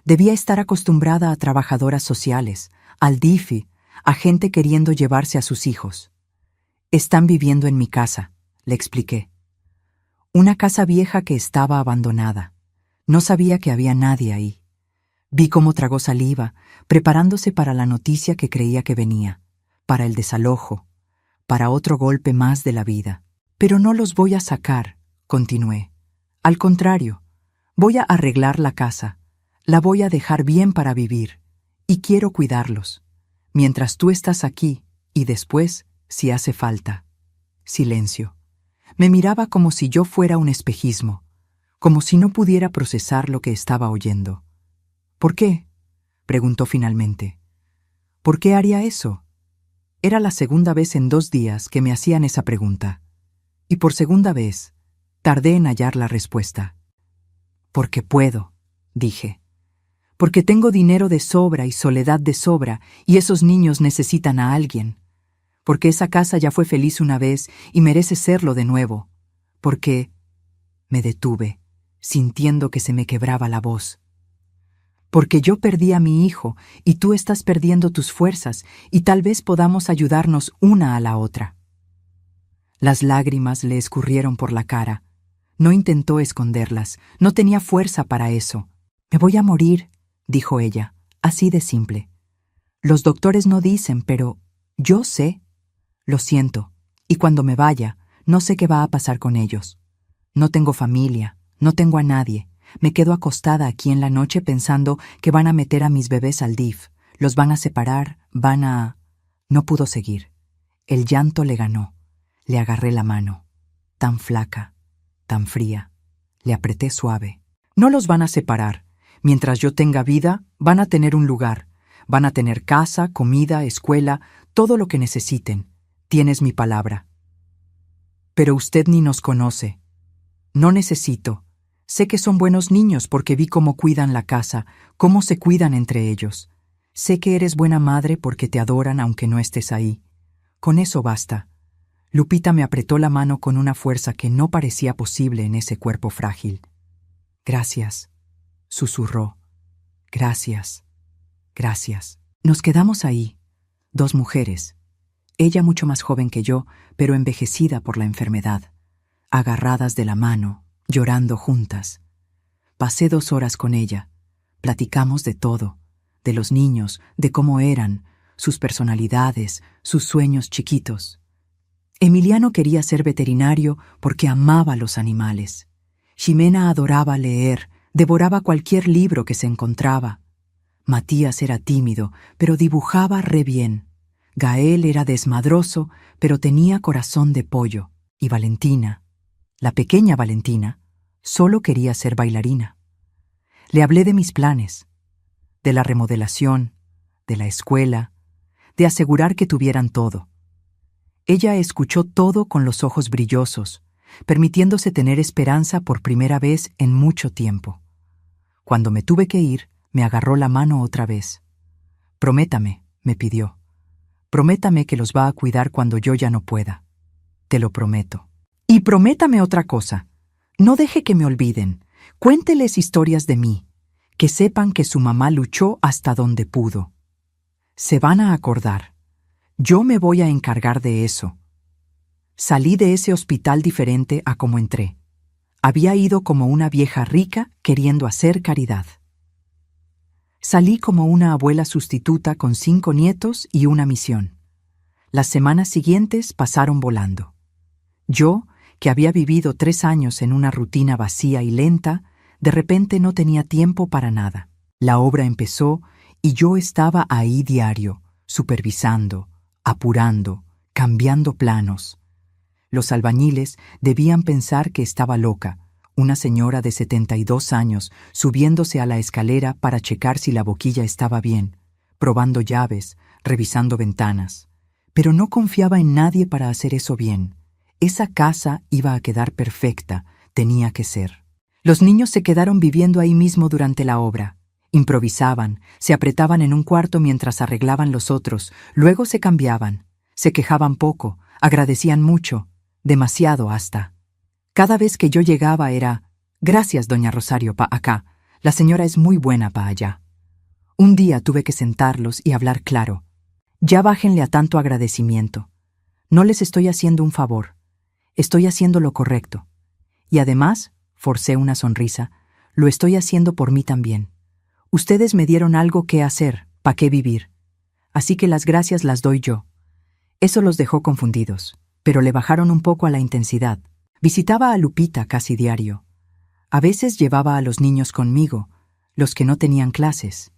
Debía estar acostumbrada a trabajadoras sociales, al DIFI, a gente queriendo llevarse a sus hijos. «Están viviendo en mi casa», le expliqué. Una casa vieja que estaba abandonada. No sabía que había nadie ahí. Vi cómo tragó saliva, preparándose para la noticia que creía que venía, para el desalojo, para otro golpe más de la vida. «Pero no los voy a sacar», continué. «Al contrario, voy a arreglar la casa, la voy a dejar bien para vivir, y quiero cuidarlos, mientras tú estás aquí y después, si hace falta». Silencio. Me miraba como si yo fuera un espejismo, como si no pudiera procesar lo que estaba oyendo. «¿Por qué?», preguntó finalmente. «¿Por qué haría eso?». Era la segunda vez en 2 días que me hacían esa pregunta. Y por segunda vez, tardé en hallar la respuesta. «Porque puedo», dije. «Porque tengo dinero de sobra y soledad de sobra, y esos niños necesitan a alguien. Porque esa casa ya fue feliz una vez y merece serlo de nuevo. Porque…». Me detuve, sintiendo que se me quebraba la voz. «Porque yo perdí a mi hijo y tú estás perdiendo tus fuerzas y tal vez podamos ayudarnos una a la otra». Las lágrimas le escurrieron por la cara. No intentó esconderlas, no tenía fuerza para eso. «Me voy a morir», dijo ella, así de simple. «Los doctores no dicen, pero yo sé. Lo siento, y cuando me vaya, no sé qué va a pasar con ellos. No tengo familia, no tengo a nadie. Me quedo acostada aquí en la noche pensando que van a meter a mis bebés al DIF, los van a separar, van a…». No pudo seguir. El llanto le ganó. Le agarré la mano. Tan flaca, tan fría. Le apreté suave. «No los van a separar. Mientras yo tenga vida, van a tener un lugar. Van a tener casa, comida, escuela, todo lo que necesiten. Tienes mi palabra». «Pero usted ni nos conoce». «No necesito. Sé que son buenos niños porque vi cómo cuidan la casa, cómo se cuidan entre ellos. Sé que eres buena madre porque te adoran aunque no estés ahí. Con eso basta». Lupita me apretó la mano con una fuerza que no parecía posible en ese cuerpo frágil. «Gracias», susurró. «Gracias, gracias». Nos quedamos ahí, 2 mujeres. Ella mucho más joven que yo, pero envejecida por la enfermedad, agarradas de la mano, llorando juntas. Pasé 2 horas con ella. Platicamos de todo, de los niños, de cómo eran, sus personalidades, sus sueños chiquitos. Emiliano quería ser veterinario porque amaba los animales. Ximena adoraba leer, devoraba cualquier libro que se encontraba. Matías era tímido, pero dibujaba re bien. Gael era desmadroso, pero tenía corazón de pollo. Y Valentina, la pequeña Valentina, solo quería ser bailarina. Le hablé de mis planes, de la remodelación, de la escuela, de asegurar que tuvieran todo. Ella escuchó todo con los ojos brillosos, permitiéndose tener esperanza por primera vez en mucho tiempo. Cuando me tuve que ir, me agarró la mano otra vez. «Prométame», me pidió. «Prométame que los va a cuidar cuando yo ya no pueda». «Te lo prometo». «Y prométame otra cosa. No deje que me olviden. Cuénteles historias de mí. Que sepan que su mamá luchó hasta donde pudo. Se van a acordar. Yo me voy a encargar de eso». Salí de ese hospital diferente a como entré. Había ido como una vieja rica queriendo hacer caridad. Salí como una abuela sustituta con 5 nietos y una misión. Las semanas siguientes pasaron volando. Yo, que había vivido 3 años en una rutina vacía y lenta, de repente no tenía tiempo para nada. La obra empezó y yo estaba ahí diario, supervisando, apurando, cambiando planos. Los albañiles debían pensar que estaba loca, una señora de 72 años subiéndose a la escalera para checar si la boquilla estaba bien, probando llaves, revisando ventanas. Pero no confiaba en nadie para hacer eso bien. Esa casa iba a quedar perfecta, tenía que ser. Los niños se quedaron viviendo ahí mismo durante la obra. Improvisaban, se apretaban en un cuarto mientras arreglaban los otros, luego se cambiaban. Se quejaban poco, agradecían mucho, demasiado hasta. Cada vez que yo llegaba era, «Gracias, doña Rosario, pa' acá. La señora es muy buena pa' allá». Un día tuve que sentarlos y hablar claro. «Ya bájenle a tanto agradecimiento. No les estoy haciendo un favor. Estoy haciendo lo correcto. Y además», forcé una sonrisa, «lo estoy haciendo por mí también. Ustedes me dieron algo que hacer, pa' qué vivir. Así que las gracias las doy yo». Eso los dejó confundidos, pero le bajaron un poco a la intensidad. Visitaba a Lupita casi diario. A veces llevaba a los niños conmigo, los que no tenían clases.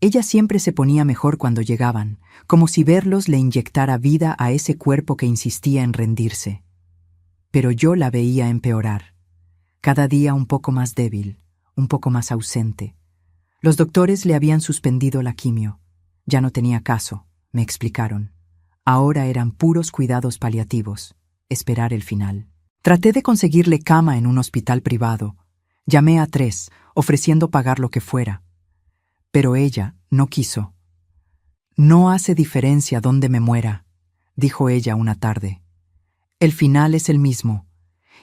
Ella siempre se ponía mejor cuando llegaban, como si verlos le inyectara vida a ese cuerpo que insistía en rendirse. Pero yo la veía empeorar. Cada día un poco más débil, un poco más ausente. Los doctores le habían suspendido la quimio. Ya no tenía caso, me explicaron. Ahora eran puros cuidados paliativos, esperar el final. Traté de conseguirle cama en un hospital privado. Llamé a 3, ofreciendo pagar lo que fuera. Pero ella no quiso. «No hace diferencia dónde me muera», dijo ella una tarde. «El final es el mismo.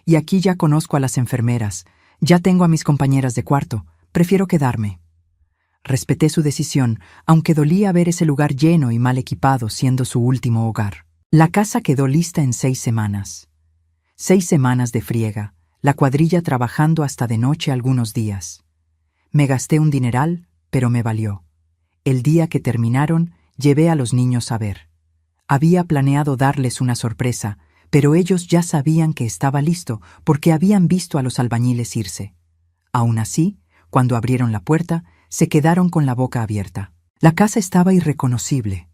Y aquí ya conozco a las enfermeras, ya tengo a mis compañeras de cuarto, prefiero quedarme». Respeté su decisión, aunque dolía ver ese lugar lleno y mal equipado siendo su último hogar. La casa quedó lista en 6 semanas. 6 semanas de friega, la cuadrilla trabajando hasta de noche algunos días. Me gasté un dineral, pero me valió. El día que terminaron, llevé a los niños a ver. Había planeado darles una sorpresa, pero ellos ya sabían que estaba listo porque habían visto a los albañiles irse. Aún así, cuando abrieron la puerta, se quedaron con la boca abierta. La casa estaba irreconocible.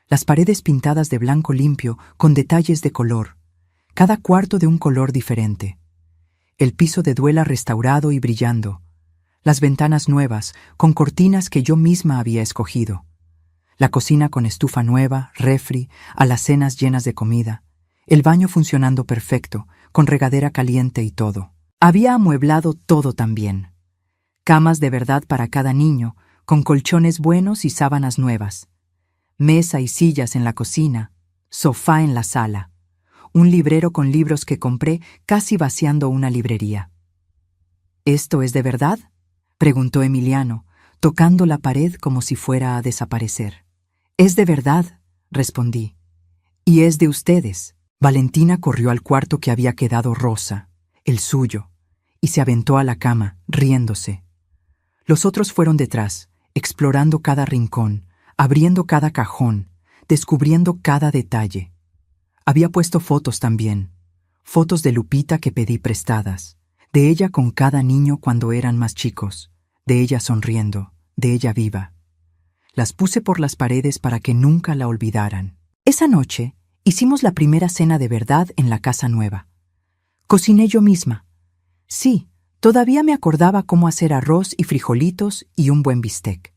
Las paredes pintadas de blanco limpio con detalles de color, cada cuarto de un color diferente. El piso de duela restaurado y brillando. Las ventanas nuevas, con cortinas que yo misma había escogido. La cocina con estufa nueva, refri, alacenas llenas de comida. El baño funcionando perfecto, con regadera caliente y todo. Había amueblado todo también. Camas de verdad para cada niño, con colchones buenos y sábanas nuevas. Mesa y sillas en la cocina, sofá en la sala. Un librero con libros que compré casi vaciando una librería. «¿Esto es de verdad?», preguntó Emiliano, tocando la pared como si fuera a desaparecer. «Es de verdad», respondí. «Y es de ustedes». Valentina corrió al cuarto que había quedado rosa, el suyo, y se aventó a la cama, riéndose. Los otros fueron detrás, explorando cada rincón, abriendo cada cajón, descubriendo cada detalle. Había puesto fotos también, fotos de Lupita que pedí prestadas, de ella con cada niño cuando eran más chicos, de ella sonriendo, de ella viva. Las puse por las paredes para que nunca la olvidaran. Esa noche hicimos la primera cena de verdad en la casa nueva. Cociné yo misma. Sí, todavía me acordaba cómo hacer arroz y frijolitos y un buen bistec.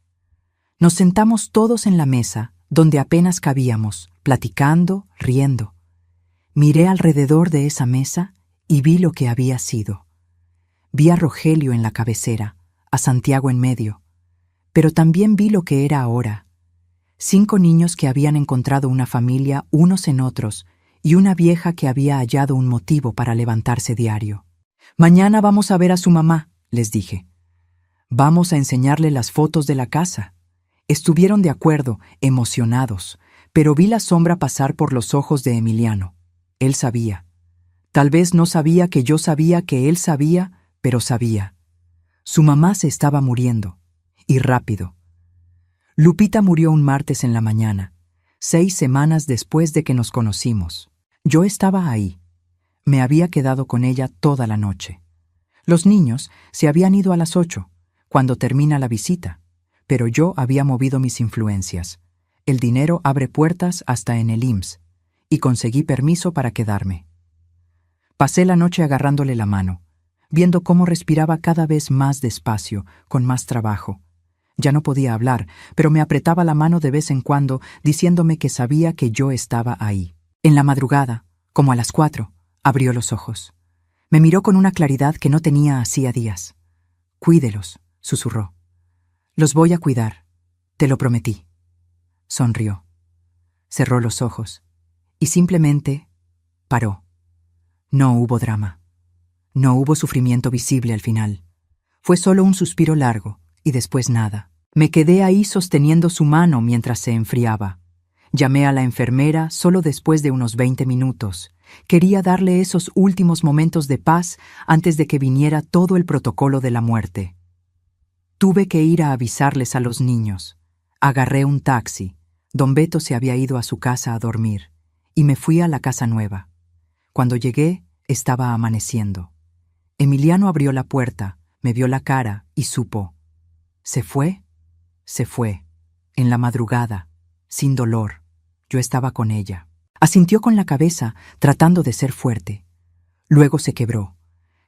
Nos sentamos todos en la mesa, donde apenas cabíamos, platicando, riendo. Miré alrededor de esa mesa y vi lo que había sido. Vi a Rogelio en la cabecera, a Santiago en medio, pero también vi lo que era ahora. 5 niños que habían encontrado una familia unos en otros y una vieja que había hallado un motivo para levantarse diario. «Mañana vamos a ver a su mamá», les dije. «Vamos a enseñarle las fotos de la casa». Estuvieron de acuerdo, emocionados, pero vi la sombra pasar por los ojos de Emiliano. Él sabía. Tal vez no sabía que yo sabía que él sabía, pero sabía. Su mamá se estaba muriendo, y rápido. Lupita murió un martes en la mañana, 6 semanas después de que nos conocimos. Yo estaba ahí. Me había quedado con ella toda la noche. Los niños se habían ido a las 8, cuando termina la visita, pero yo había movido mis influencias. El dinero abre puertas hasta en el IMSS, y conseguí permiso para quedarme. Pasé la noche agarrándole la mano, viendo cómo respiraba cada vez más despacio, con más trabajo. Ya no podía hablar, pero me apretaba la mano de vez en cuando, diciéndome que sabía que yo estaba ahí. En la madrugada, como a las 4, abrió los ojos. Me miró con una claridad que no tenía hacía días. «Cuídelos», susurró. «Los voy a cuidar, te lo prometí». Sonrió. Cerró los ojos y simplemente paró. No hubo drama. No hubo sufrimiento visible al final. Fue solo un suspiro largo y después nada. Me quedé ahí sosteniendo su mano mientras se enfriaba. Llamé a la enfermera solo después de unos 20 minutos. Quería darle esos últimos momentos de paz antes de que viniera todo el protocolo de la muerte. Tuve que ir a avisarles a los niños. Agarré un taxi. Don Beto se había ido a su casa a dormir y me fui a la casa nueva. Cuando llegué, estaba amaneciendo. Emiliano abrió la puerta, me vio la cara y supo. ¿Se fue? Se fue. En la madrugada, sin dolor. Yo estaba con ella. Asintió con la cabeza, tratando de ser fuerte. Luego se quebró.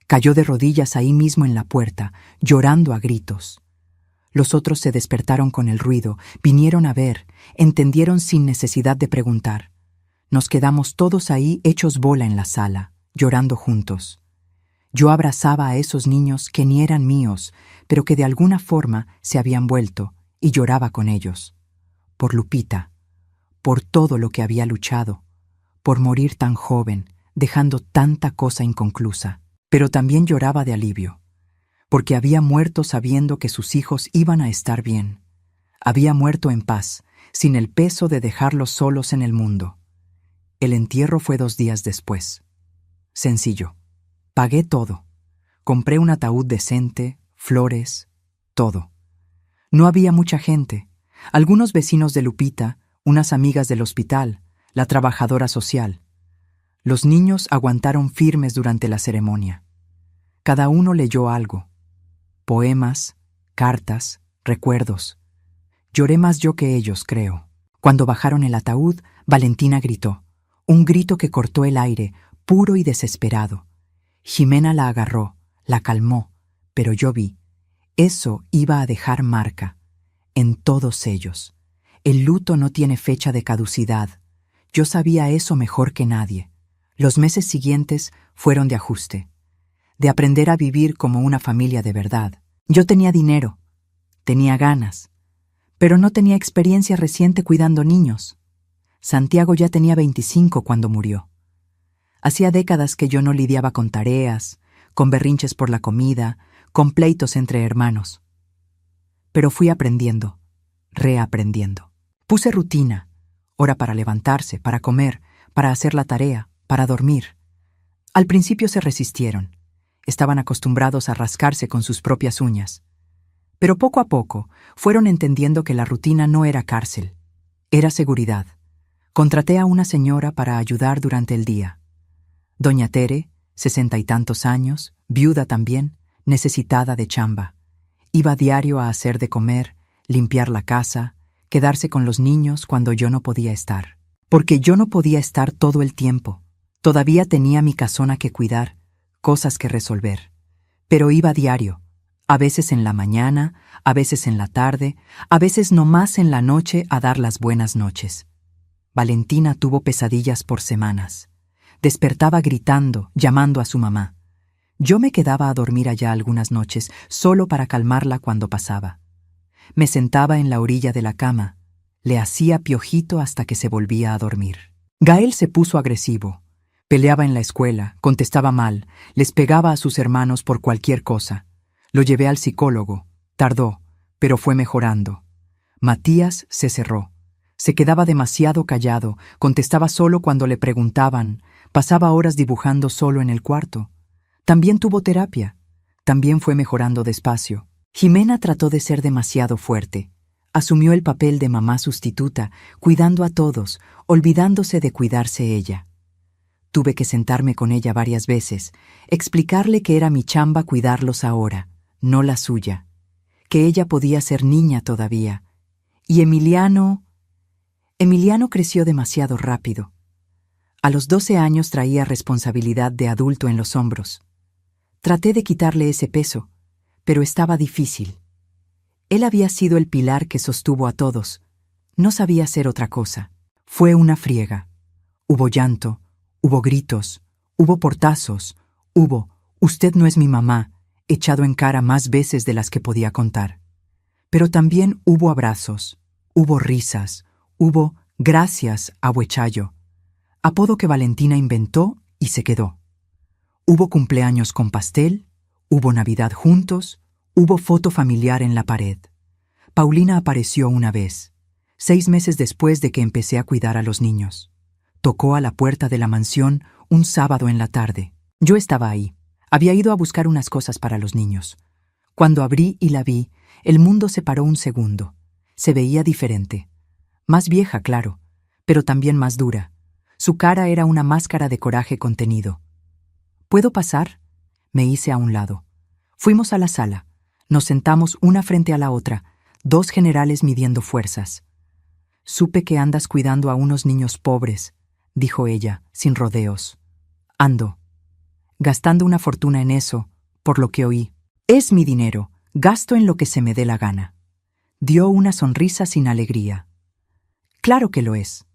Cayó de rodillas ahí mismo en la puerta, llorando a gritos. Los otros se despertaron con el ruido, vinieron a ver, entendieron sin necesidad de preguntar. Nos quedamos todos ahí hechos bola en la sala, llorando juntos. Yo abrazaba a esos niños que ni eran míos, pero que de alguna forma se habían vuelto, y lloraba con ellos. Por Lupita, por todo lo que había luchado, por morir tan joven, dejando tanta cosa inconclusa. Pero también lloraba de alivio, porque había muerto sabiendo que sus hijos iban a estar bien. Había muerto en paz, sin el peso de dejarlos solos en el mundo. El entierro fue 2 días después. Sencillo. Pagué todo. Compré un ataúd decente, flores, todo. No había mucha gente. Algunos vecinos de Lupita, unas amigas del hospital, la trabajadora social. Los niños aguantaron firmes durante la ceremonia. Cada uno leyó algo. Poemas, cartas, recuerdos. Lloré más yo que ellos, creo. Cuando bajaron el ataúd, Valentina gritó. Un grito que cortó el aire, puro y desesperado. Jimena la agarró, la calmó, pero yo vi. Eso iba a dejar marca. En todos ellos. El luto no tiene fecha de caducidad. Yo sabía eso mejor que nadie. Los meses siguientes fueron de ajuste. De aprender a vivir como una familia de verdad. Yo tenía dinero, tenía ganas, pero no tenía experiencia reciente cuidando niños. Santiago ya tenía 25 cuando murió. Hacía décadas que yo no lidiaba con tareas, con berrinches por la comida, con pleitos entre hermanos. Pero fui aprendiendo, reaprendiendo. Puse rutina, hora para levantarse, para comer, para hacer la tarea, para dormir. Al principio se resistieron. Estaban acostumbrados a rascarse con sus propias uñas. Pero poco a poco fueron entendiendo que la rutina no era cárcel, era seguridad. Contraté a una señora para ayudar durante el día. Doña Tere, 60 y tantos años, viuda también, necesitada de chamba. Iba diario a hacer de comer, limpiar la casa, quedarse con los niños cuando yo no podía estar. Porque yo no podía estar todo el tiempo. Todavía tenía mi casona que cuidar, cosas que resolver. Pero iba diario, a veces en la mañana, a veces en la tarde, a veces nomás en la noche a dar las buenas noches. Valentina tuvo pesadillas por semanas. Despertaba gritando, llamando a su mamá. Yo me quedaba a dormir allá algunas noches, solo para calmarla cuando pasaba. Me sentaba en la orilla de la cama, le hacía piojito hasta que se volvía a dormir. Gael se puso agresivo. Peleaba en la escuela, contestaba mal, les pegaba a sus hermanos por cualquier cosa. Lo llevé al psicólogo. Tardó, pero fue mejorando. Matías se cerró. Se quedaba demasiado callado, contestaba solo cuando le preguntaban, pasaba horas dibujando solo en el cuarto. También tuvo terapia. También fue mejorando despacio. Jimena trató de ser demasiado fuerte. Asumió el papel de mamá sustituta, cuidando a todos, olvidándose de cuidarse ella. Tuve que sentarme con ella varias veces, explicarle que era mi chamba cuidarlos ahora, no la suya, que ella podía ser niña todavía. Y Emiliano creció demasiado rápido. A los 12 años traía responsabilidad de adulto en los hombros. Traté de quitarle ese peso, pero estaba difícil. Él había sido el pilar que sostuvo a todos. No sabía hacer otra cosa. Fue una friega. Hubo llanto, hubo gritos, hubo portazos, hubo «Usted no es mi mamá», echado en cara más veces de las que podía contar. Pero también hubo abrazos, hubo risas, hubo «Gracias, abuechayo», apodo que Valentina inventó y se quedó. Hubo cumpleaños con pastel, hubo Navidad juntos, hubo foto familiar en la pared. Paulina apareció una vez, 6 meses después de que empecé a cuidar a los niños. Tocó a la puerta de la mansión un sábado en la tarde. Yo estaba ahí. Había ido a buscar unas cosas para los niños. Cuando abrí y la vi, el mundo se paró un segundo. Se veía diferente. Más vieja, claro, pero también más dura. Su cara era una máscara de coraje contenido. ¿Puedo pasar? Me hice a un lado. Fuimos a la sala. Nos sentamos una frente a la otra, 2 generales midiendo fuerzas. «Supe que andas cuidando a unos niños pobres», dijo ella, sin rodeos. «Ando. Gastando una fortuna en eso, por lo que oí. Es mi dinero, gasto en lo que se me dé la gana». Dio una sonrisa sin alegría. «Claro que lo es.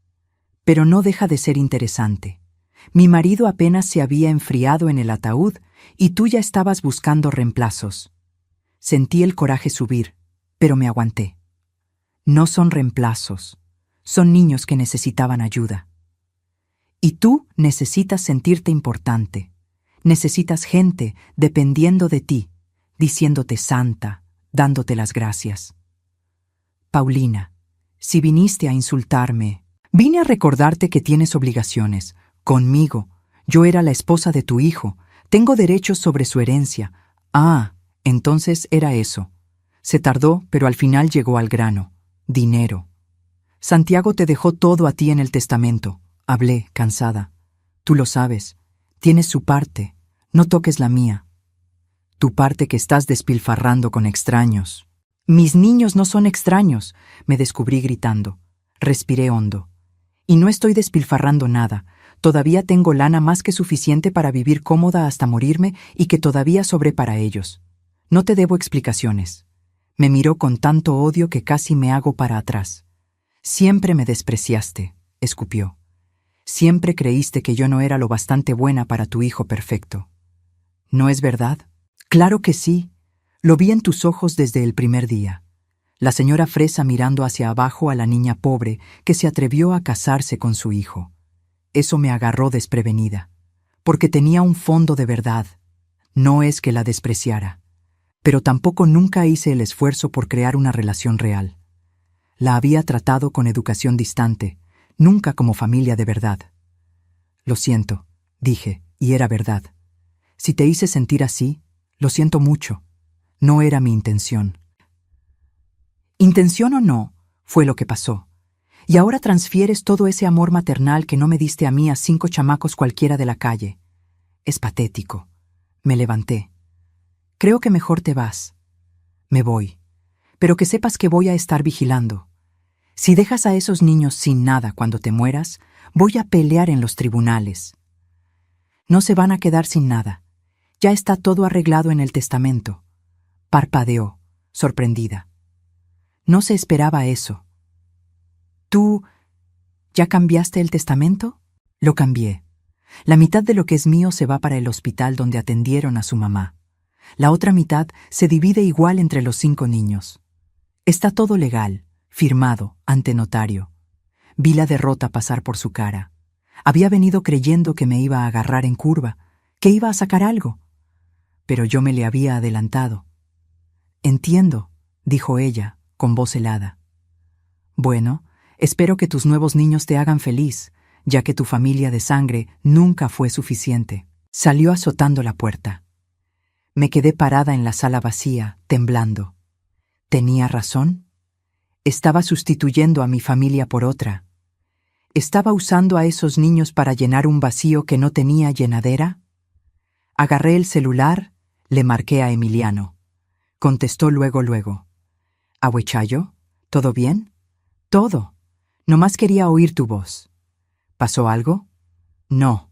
Pero no deja de ser interesante. Mi marido apenas se había enfriado en el ataúd y tú ya estabas buscando reemplazos». Sentí el coraje subir, pero me aguanté. No son reemplazos, son niños que necesitaban ayuda. Y tú necesitas sentirte importante. Necesitas gente dependiendo de ti, diciéndote santa, dándote las gracias. Paulina, si viniste a insultarme, vine a recordarte que tienes obligaciones. Conmigo. Yo era la esposa de tu hijo. Tengo derechos sobre su herencia. Ah, entonces era eso. Se tardó, pero al final llegó al grano. Dinero. Santiago te dejó todo a ti en el testamento. Hablé, cansada. Tú lo sabes. Tienes su parte. No toques la mía. Tu parte que estás despilfarrando con extraños. Mis niños no son extraños, me descubrí gritando. Respiré hondo. Y no estoy despilfarrando nada. Todavía tengo lana más que suficiente para vivir cómoda hasta morirme y que todavía sobré para ellos. No te debo explicaciones. Me miró con tanto odio que casi me hago para atrás. Siempre me despreciaste, escupió. Siempre creíste que yo no era lo bastante buena para tu hijo perfecto. ¿No es verdad? Claro que sí. Lo vi en tus ojos desde el primer día. La señora Fresa mirando hacia abajo a la niña pobre que se atrevió a casarse con su hijo. Eso me agarró desprevenida, porque tenía un fondo de verdad. No es que la despreciara, pero tampoco nunca hice el esfuerzo por crear una relación real. La había tratado con educación distante, nunca como familia de verdad. Lo siento, dije, y era verdad. Si te hice sentir así, lo siento mucho. No era mi intención. Intención o no, fue lo que pasó. Y ahora transfieres todo ese amor maternal que no me diste a mí a 5 chamacos cualquiera de la calle. Es patético. Me levanté. Creo que mejor te vas. Me voy. Pero que sepas que voy a estar vigilando. Si dejas a esos niños sin nada cuando te mueras, voy a pelear en los tribunales. No se van a quedar sin nada. Ya está todo arreglado en el testamento. Parpadeó, sorprendida. No se esperaba eso. ¿Tú ya cambiaste el testamento? Lo cambié. La mitad de lo que es mío se va para el hospital donde atendieron a su mamá. La otra mitad se divide igual entre los 5 niños. Está todo legal, firmado, ante notario. Vi la derrota pasar por su cara. Había venido creyendo que me iba a agarrar en curva, que iba a sacar algo. Pero yo me le había adelantado. Entiendo, dijo ella, con voz helada. Bueno, espero que tus nuevos niños te hagan feliz, ya que tu familia de sangre nunca fue suficiente. Salió azotando la puerta. Me quedé parada en la sala vacía, temblando. ¿Tenía razón? Estaba sustituyendo a mi familia por otra. ¿Estaba usando a esos niños para llenar un vacío que no tenía llenadera? Agarré el celular, le marqué a Emiliano. Contestó luego. «Abuechayo, ¿todo bien?» «Todo. Nomás quería oír tu voz». «¿Pasó algo?» No,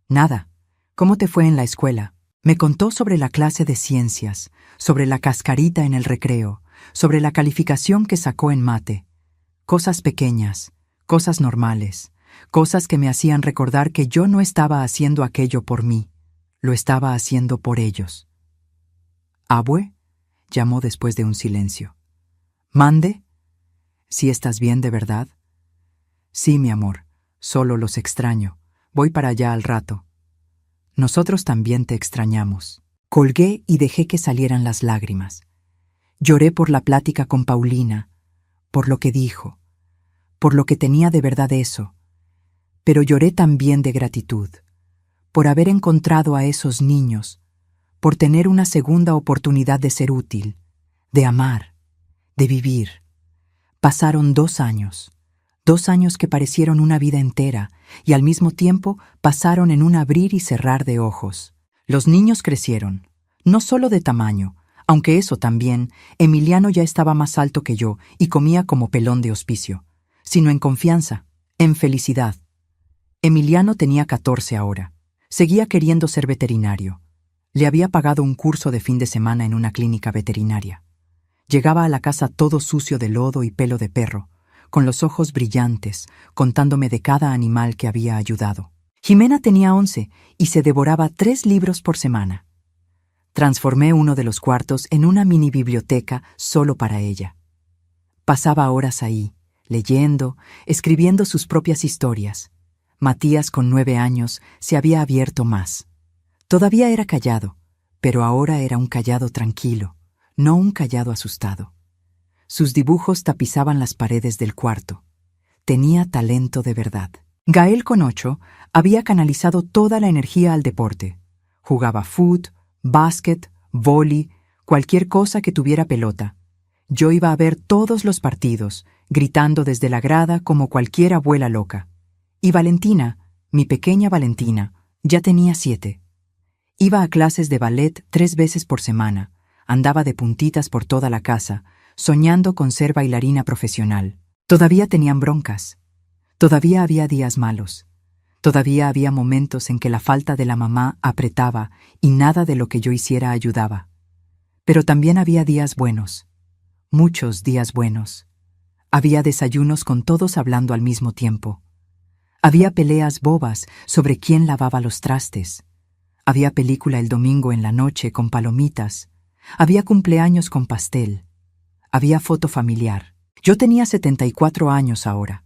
nada. ¿Cómo te fue en la escuela? Me contó sobre la clase de ciencias, sobre la cascarita en el recreo, sobre la calificación que sacó en mate. Cosas pequeñas, cosas normales, cosas que me hacían recordar que yo no estaba haciendo aquello por mí, lo estaba haciendo por ellos. —¿Abue? —llamó después de un silencio. —¿Mande? ¿Sí estás bien de verdad? —Sí, mi amor, solo los extraño. Voy para allá al rato. Nosotros también te extrañamos. Colgué y dejé que salieran las lágrimas. Lloré por la plática con Paulina, por lo que dijo, por lo que tenía de verdad eso, pero lloré también de gratitud, por haber encontrado a esos niños, por tener una segunda oportunidad de ser útil, de amar, de vivir. Pasaron 2 años, 2 años que parecieron una vida entera, y al mismo tiempo pasaron en un abrir y cerrar de ojos. Los niños crecieron, no solo de tamaño, aunque eso también. Emiliano ya estaba más alto que yo y comía como pelón de hospicio, sino en confianza, en felicidad. Emiliano tenía 14 ahora. Seguía queriendo ser veterinario. Le había pagado un curso de fin de semana en una clínica veterinaria. Llegaba a la casa todo sucio de lodo y pelo de perro, con los ojos brillantes, contándome de cada animal que había ayudado. Jimena tenía 11 y se devoraba 3 libros por semana. Transformé uno de los cuartos en una mini biblioteca solo para ella. Pasaba horas ahí, leyendo, escribiendo sus propias historias. Matías, con 9 años, se había abierto más. Todavía era callado, pero ahora era un callado tranquilo, no un callado asustado. Sus dibujos tapizaban las paredes del cuarto. Tenía talento de verdad. Gael, con 8, había canalizado toda la energía al deporte. Jugaba fútbol, básquet, vóley, cualquier cosa que tuviera pelota. Yo iba a ver todos los partidos, gritando desde la grada como cualquier abuela loca. Y Valentina, mi pequeña Valentina, ya tenía 7. Iba a clases de ballet 3 veces por semana, andaba de puntitas por toda la casa, soñando con ser bailarina profesional. Todavía tenían broncas. Todavía había días malos. Todavía había momentos en que la falta de la mamá apretaba y nada de lo que yo hiciera ayudaba. Pero también había días buenos. Muchos días buenos. Había desayunos con todos hablando al mismo tiempo. Había peleas bobas sobre quién lavaba los trastes. Había película el domingo en la noche con palomitas. Había cumpleaños con pastel. Había foto familiar. Yo tenía 74 años ahora.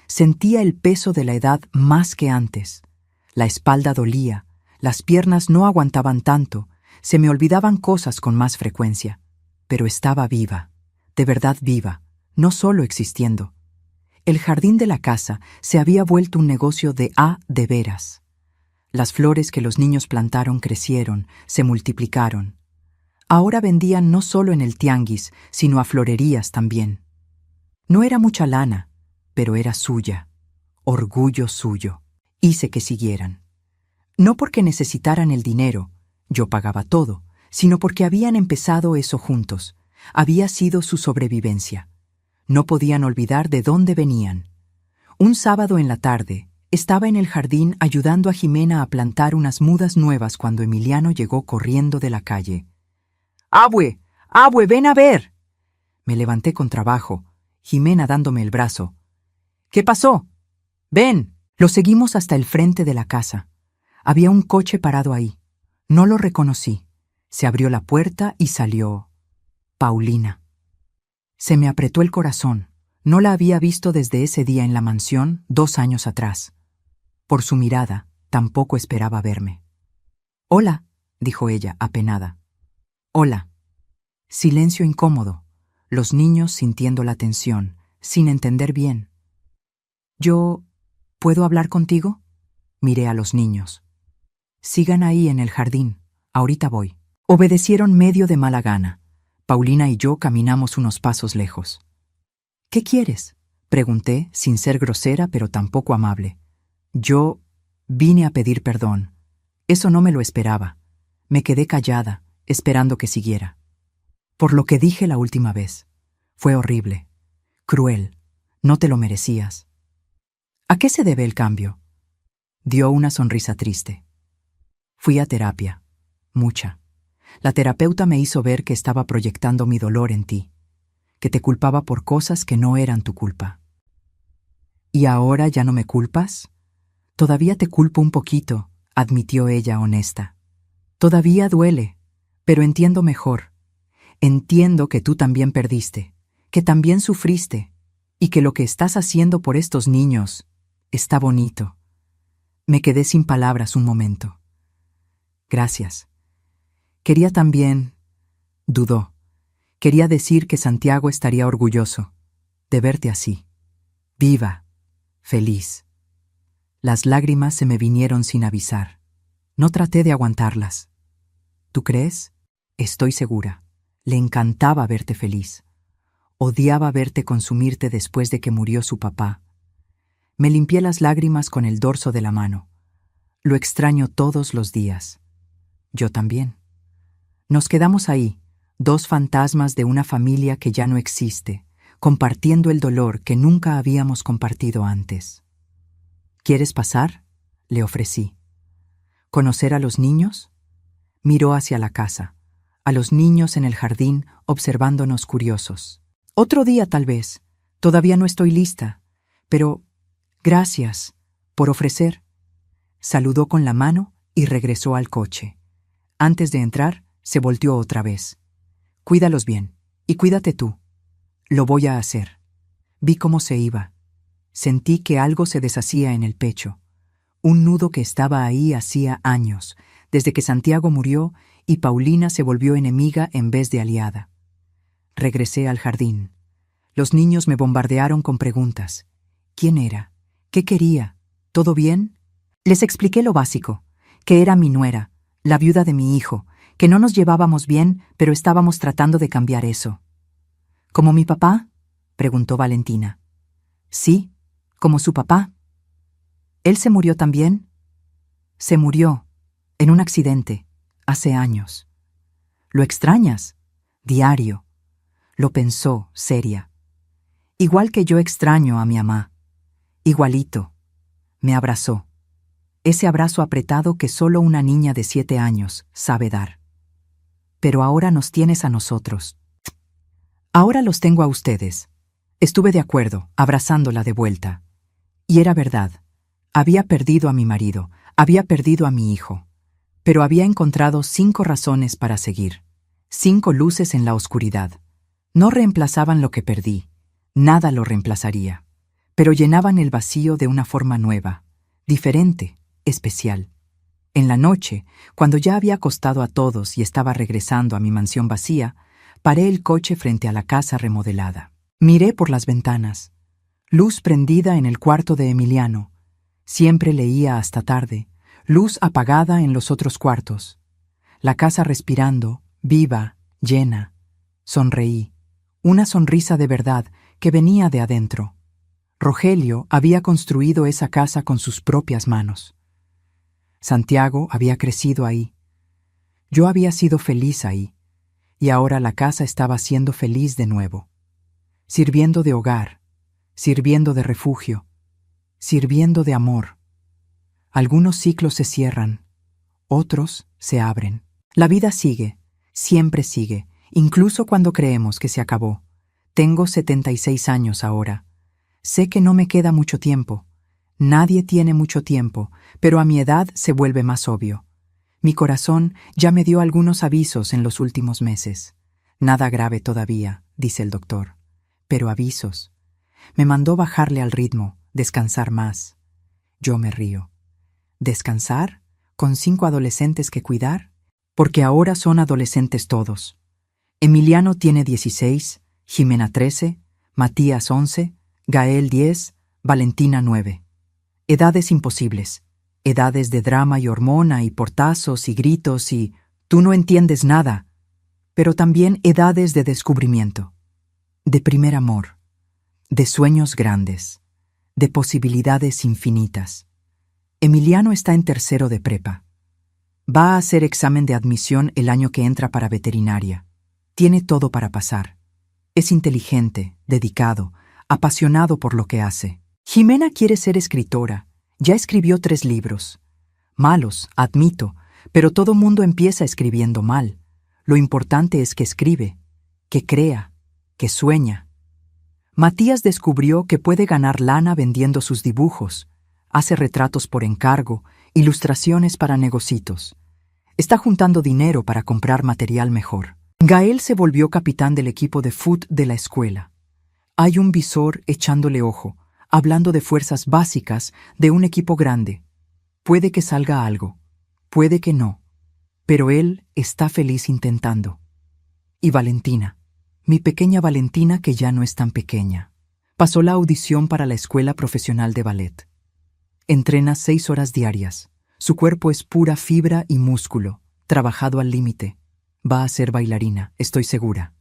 Sentía el peso de la edad más que antes. La espalda dolía, las piernas no aguantaban tanto, se me olvidaban cosas con más frecuencia. Pero estaba viva, de verdad viva, no solo existiendo. El jardín de la casa se había vuelto un negocio de veras. Las flores que los niños plantaron crecieron, se multiplicaron. Ahora vendían no solo en el tianguis, sino a florerías también. No era mucha lana, pero era suya, orgullo suyo. Hice que siguieran. No porque necesitaran el dinero, yo pagaba todo, sino porque habían empezado eso juntos. Había sido su sobrevivencia. No podían olvidar de dónde venían. Un sábado en la tarde, estaba en el jardín ayudando a Jimena a plantar unas mudas nuevas cuando Emiliano llegó corriendo de la calle. —¡Abue! ¡Abue, ven a ver! Me levanté con trabajo, Jimena dándome el brazo. —¿Qué pasó? —Ven. Lo seguimos hasta el frente de la casa. Había un coche parado ahí. No lo reconocí. Se abrió la puerta y salió Paulina. Se me apretó el corazón. No la había visto desde ese día en la mansión 2 años atrás. Por su mirada, tampoco esperaba verme. —Hola —dijo ella, apenada. —Hola. Silencio incómodo. Los niños sintiendo la tensión, sin entender bien. —¿Yo puedo hablar contigo? Miré a los niños. —Sigan ahí en el jardín. Ahorita voy. Obedecieron medio de mala gana. Paulina y yo caminamos unos pasos lejos. —¿Qué quieres? Pregunté, sin ser grosera pero tampoco amable. Yo vine a pedir perdón. Eso no me lo esperaba. Me quedé callada, esperando que siguiera. Por lo que dije la última vez. Fue horrible. Cruel. No te lo merecías. ¿A qué se debe el cambio? Dio una sonrisa triste. Fui a terapia. Mucha. La terapeuta me hizo ver que estaba proyectando mi dolor en ti, que te culpaba por cosas que no eran tu culpa. ¿Y ahora ya no me culpas? Todavía te culpo un poquito, admitió ella honesta. Todavía duele, pero entiendo mejor. Entiendo que tú también perdiste, que también sufriste, y que lo que estás haciendo por estos niños está bonito. Me quedé sin palabras un momento. Gracias. Quería también... Dudó. Quería decir que Santiago estaría orgulloso de verte así, viva, feliz. Las lágrimas se me vinieron sin avisar. No traté de aguantarlas. ¿Tú crees? Estoy segura. Le encantaba verte feliz. Odiaba verte consumirte después de que murió su papá. Me limpié las lágrimas con el dorso de la mano. Lo extraño todos los días. Yo también. Nos quedamos ahí, dos fantasmas de una familia que ya no existe, compartiendo el dolor que nunca habíamos compartido antes. ¿Quieres pasar?, le ofrecí. ¿Conocer a los niños? Miró hacia la casa, a los niños en el jardín observándonos curiosos. Otro día tal vez. Todavía no estoy lista. Pero gracias por ofrecer. Saludó con la mano y regresó al coche. Antes de entrar, se volteó otra vez. Cuídalos bien, y cuídate tú. Lo voy a hacer. Vi cómo se iba. Sentí que algo se deshacía en el pecho. Un nudo que estaba ahí hacía años, desde que Santiago murió y Paulina se volvió enemiga en vez de aliada. Regresé al jardín. Los niños me bombardearon con preguntas. ¿Quién era? ¿Qué quería? ¿Todo bien? Les expliqué lo básico, que era mi nuera, la viuda de mi hijo, que no nos llevábamos bien, pero estábamos tratando de cambiar eso. ¿Como mi papá?, preguntó Valentina. Sí, como su papá. ¿Él se murió también? Se murió, en un accidente, hace años. ¿Lo extrañas? Diario. Lo pensó, seria. Igual que yo extraño a mi mamá. Igualito. Me abrazó. Ese abrazo apretado que solo una niña de 7 años sabe dar. Pero ahora nos tienes a nosotros. Ahora los tengo a ustedes. Estuve de acuerdo, abrazándola de vuelta. Y era verdad. Había perdido a mi marido, había perdido a mi hijo. Pero había encontrado 5 razones para seguir. 5 luces en la oscuridad. No reemplazaban lo que perdí. Nada lo reemplazaría. Pero llenaban el vacío de una forma nueva, diferente, especial. En la noche, cuando ya había acostado a todos y estaba regresando a mi mansión vacía, paré el coche frente a la casa remodelada. Miré por las ventanas. Luz prendida en el cuarto de Emiliano. Siempre leía hasta tarde. Luz apagada en los otros cuartos. La casa respirando, viva, llena. Sonreí. Una sonrisa de verdad que venía de adentro. Rogelio había construido esa casa con sus propias manos. Santiago había crecido ahí. Yo había sido feliz ahí. Y ahora la casa estaba siendo feliz de nuevo. Sirviendo de hogar, sirviendo de refugio, sirviendo de amor. Algunos ciclos se cierran, otros se abren. La vida sigue, siempre sigue, incluso cuando creemos que se acabó. Tengo 76 años ahora. Sé que no me queda mucho tiempo. Nadie tiene mucho tiempo, pero a mi edad se vuelve más obvio. Mi corazón ya me dio algunos avisos en los últimos meses. Nada grave todavía, dice el doctor. Pero avisos. Me mandó bajarle al ritmo, descansar más. Yo me río. ¿Descansar? ¿Con 5 adolescentes que cuidar? Porque ahora son adolescentes todos. Emiliano tiene 16, Jimena 13, Matías 11, Gael 10, Valentina 9. Edades imposibles. Edades de drama y hormona y portazos y gritos y «tú no entiendes nada», pero también edades de descubrimiento, de primer amor, de sueños grandes, de posibilidades infinitas. Emiliano está en tercero de prepa. Va a hacer examen de admisión el año que entra para veterinaria. Tiene todo para pasar. Es inteligente, dedicado, apasionado por lo que hace. Jimena quiere ser escritora Ya escribió 3 libros. Malos, admito, pero todo mundo empieza escribiendo mal. Lo importante es que escribe, que crea, que sueña. Matías descubrió que puede ganar lana vendiendo sus dibujos. Hace retratos por encargo, ilustraciones para negocios. Está juntando dinero para comprar material mejor. Gael se volvió capitán del equipo de fútbol de la escuela. Hay un visor echándole ojo, hablando de fuerzas básicas de un equipo grande. Puede que salga algo, puede que no, pero él está feliz intentando. Y Valentina, mi pequeña Valentina que ya no es tan pequeña, pasó la audición para la escuela profesional de ballet. Entrena 6 horas diarias. Su cuerpo es pura fibra y músculo, trabajado al límite. Va a ser bailarina, estoy segura.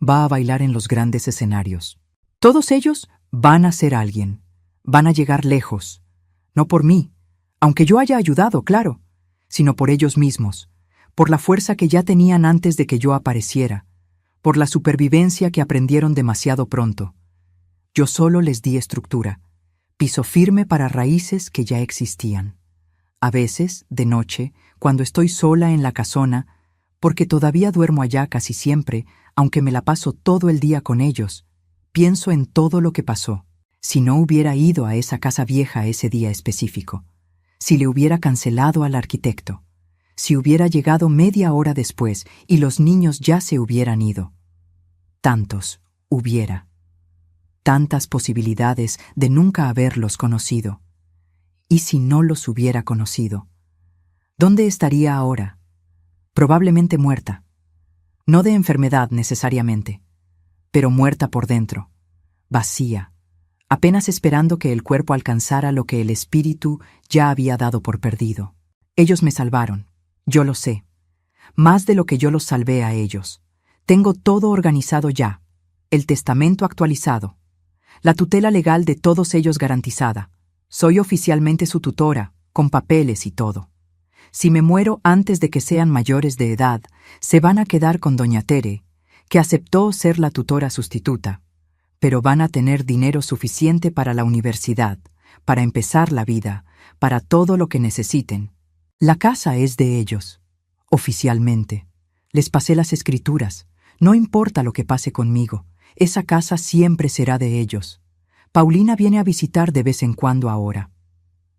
Va a bailar en los grandes escenarios. Todos ellos van a ser alguien. Van a llegar lejos. No por mí, aunque yo haya ayudado, claro, sino por ellos mismos, por la fuerza que ya tenían antes de que yo apareciera, por la supervivencia que aprendieron demasiado pronto. Yo solo les di estructura, piso firme para raíces que ya existían. A veces, de noche, cuando estoy sola en la casona, porque todavía duermo allá casi siempre, aunque me la paso todo el día con ellos, pienso en todo lo que pasó. Si no hubiera ido a esa casa vieja ese día específico, si le hubiera cancelado al arquitecto, si hubiera llegado media hora después y los niños ya se hubieran ido. Tantos hubiera. Tantas posibilidades de nunca haberlos conocido. ¿Y si no los hubiera conocido? ¿Dónde estaría ahora? Probablemente muerta. No de enfermedad necesariamente, pero muerta por dentro, vacía, apenas esperando que el cuerpo alcanzara lo que el espíritu ya había dado por perdido. Ellos me salvaron, yo lo sé, más de lo que yo los salvé a ellos. Tengo todo organizado ya, el testamento actualizado, la tutela legal de todos ellos garantizada. Soy oficialmente su tutora, con papeles y todo. Si me muero antes de que sean mayores de edad, se van a quedar con doña Tere, que aceptó ser la tutora sustituta, pero van a tener dinero suficiente para la universidad, para empezar la vida, para todo lo que necesiten. La casa es de ellos, oficialmente. Les pasé las escrituras. No importa lo que pase conmigo, esa casa siempre será de ellos. Paulina viene a visitar de vez en cuando ahora.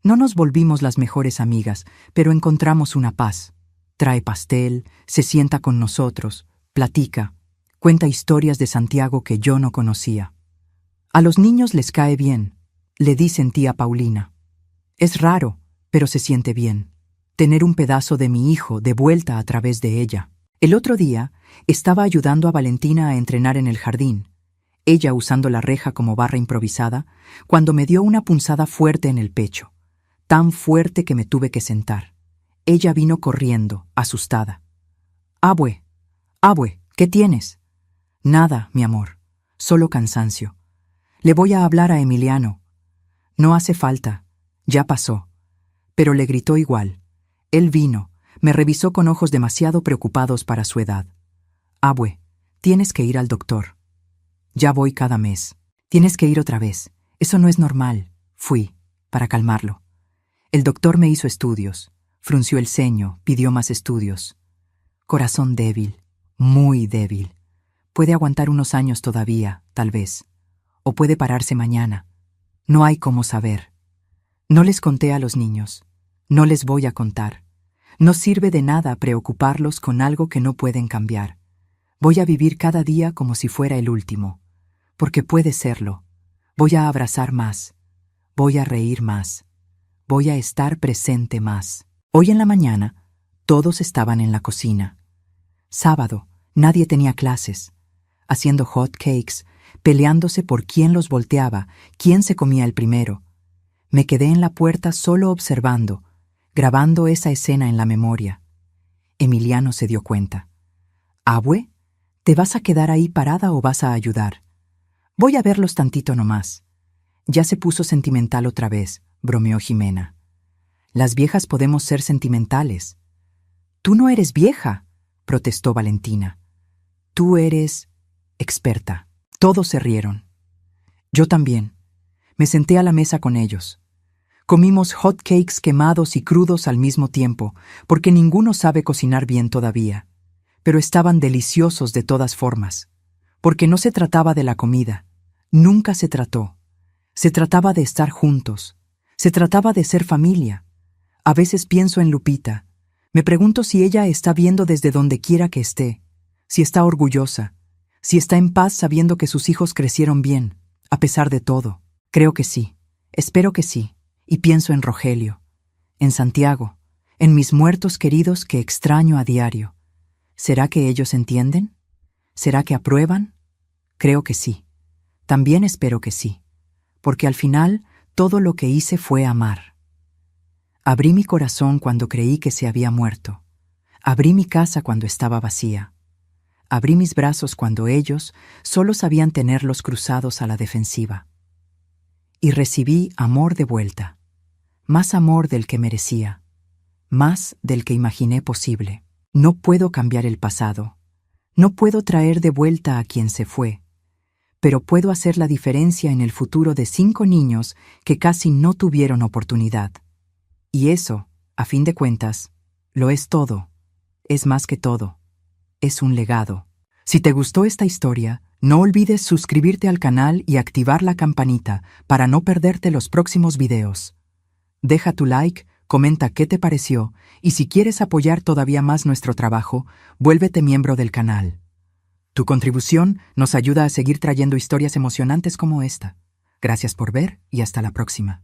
No nos volvimos las mejores amigas, pero encontramos una paz. Trae pastel, se sienta con nosotros, platica, cuenta historias de Santiago que yo no conocía. A los niños les cae bien, le dicen tía Paulina. Es raro, pero se siente bien. Tener un pedazo de mi hijo de vuelta a través de ella. El otro día estaba ayudando a Valentina a entrenar en el jardín, ella usando la reja como barra improvisada, cuando me dio una punzada fuerte en el pecho, tan fuerte que me tuve que sentar. Ella vino corriendo, asustada. Abue, ¿qué tienes? Nada, mi amor, solo cansancio. Le voy a hablar a Emiliano. No hace falta, ya pasó. Pero le gritó igual. Él vino, me revisó con ojos demasiado preocupados para su edad. Abue, tienes que ir al doctor. Ya voy cada mes. Tienes que ir otra vez. Eso no es normal. Fui, para calmarlo. El doctor me hizo estudios. Frunció el ceño, pidió más estudios. Corazón débil, muy débil. Puede aguantar unos años todavía, tal vez. O puede pararse mañana. No hay cómo saber. No les conté a los niños. No les voy a contar. No sirve de nada preocuparlos con algo que no pueden cambiar. Voy a vivir cada día como si fuera el último. Porque puede serlo. Voy a abrazar más. Voy a reír más. Voy a estar presente más. Hoy en la mañana, todos estaban en la cocina. Sábado, nadie tenía clases. Haciendo hot cakes, peleándose por quién los volteaba, quién se comía el primero. Me quedé en la puerta solo observando, grabando esa escena en la memoria. Emiliano se dio cuenta. «Abue, ¿te vas a quedar ahí parada o vas a ayudar? Voy a verlos tantito nomás». Ya se puso sentimental otra vez, bromeó Jimena. Las viejas podemos ser sentimentales. Tú no eres vieja, protestó Valentina. Tú eres experta. Todos se rieron. Yo también. Me senté a la mesa con ellos. Comimos hot cakes quemados y crudos al mismo tiempo, porque ninguno sabe cocinar bien todavía. Pero estaban deliciosos de todas formas, porque no se trataba de la comida. Nunca se trató. Se trataba de estar juntos. Se trataba de ser familia. A veces pienso en Lupita. Me pregunto si ella está viendo desde donde quiera que esté, si está orgullosa, si está en paz sabiendo que sus hijos crecieron bien, a pesar de todo. Creo que sí. Espero que sí. Y pienso en Rogelio, en Santiago, en mis muertos queridos que extraño a diario. ¿Será que ellos entienden? ¿Será que aprueban? Creo que sí. También espero que sí, porque al final todo lo que hice fue amar. Abrí mi corazón cuando creí que se había muerto. Abrí mi casa cuando estaba vacía. Abrí mis brazos cuando ellos solo sabían tenerlos cruzados a la defensiva. Y recibí amor de vuelta, más amor del que merecía, más del que imaginé posible. No puedo cambiar el pasado, no puedo traer de vuelta a quien se fue, pero puedo hacer la diferencia en el futuro de 5 niños que casi no tuvieron oportunidad. Y eso, a fin de cuentas, lo es todo, es más que todo, es un legado. Si te gustó esta historia, no olvides suscribirte al canal y activar la campanita para no perderte los próximos videos. Deja tu like, comenta qué te pareció y si quieres apoyar todavía más nuestro trabajo, vuélvete miembro del canal. Tu contribución nos ayuda a seguir trayendo historias emocionantes como esta. Gracias por ver y hasta la próxima.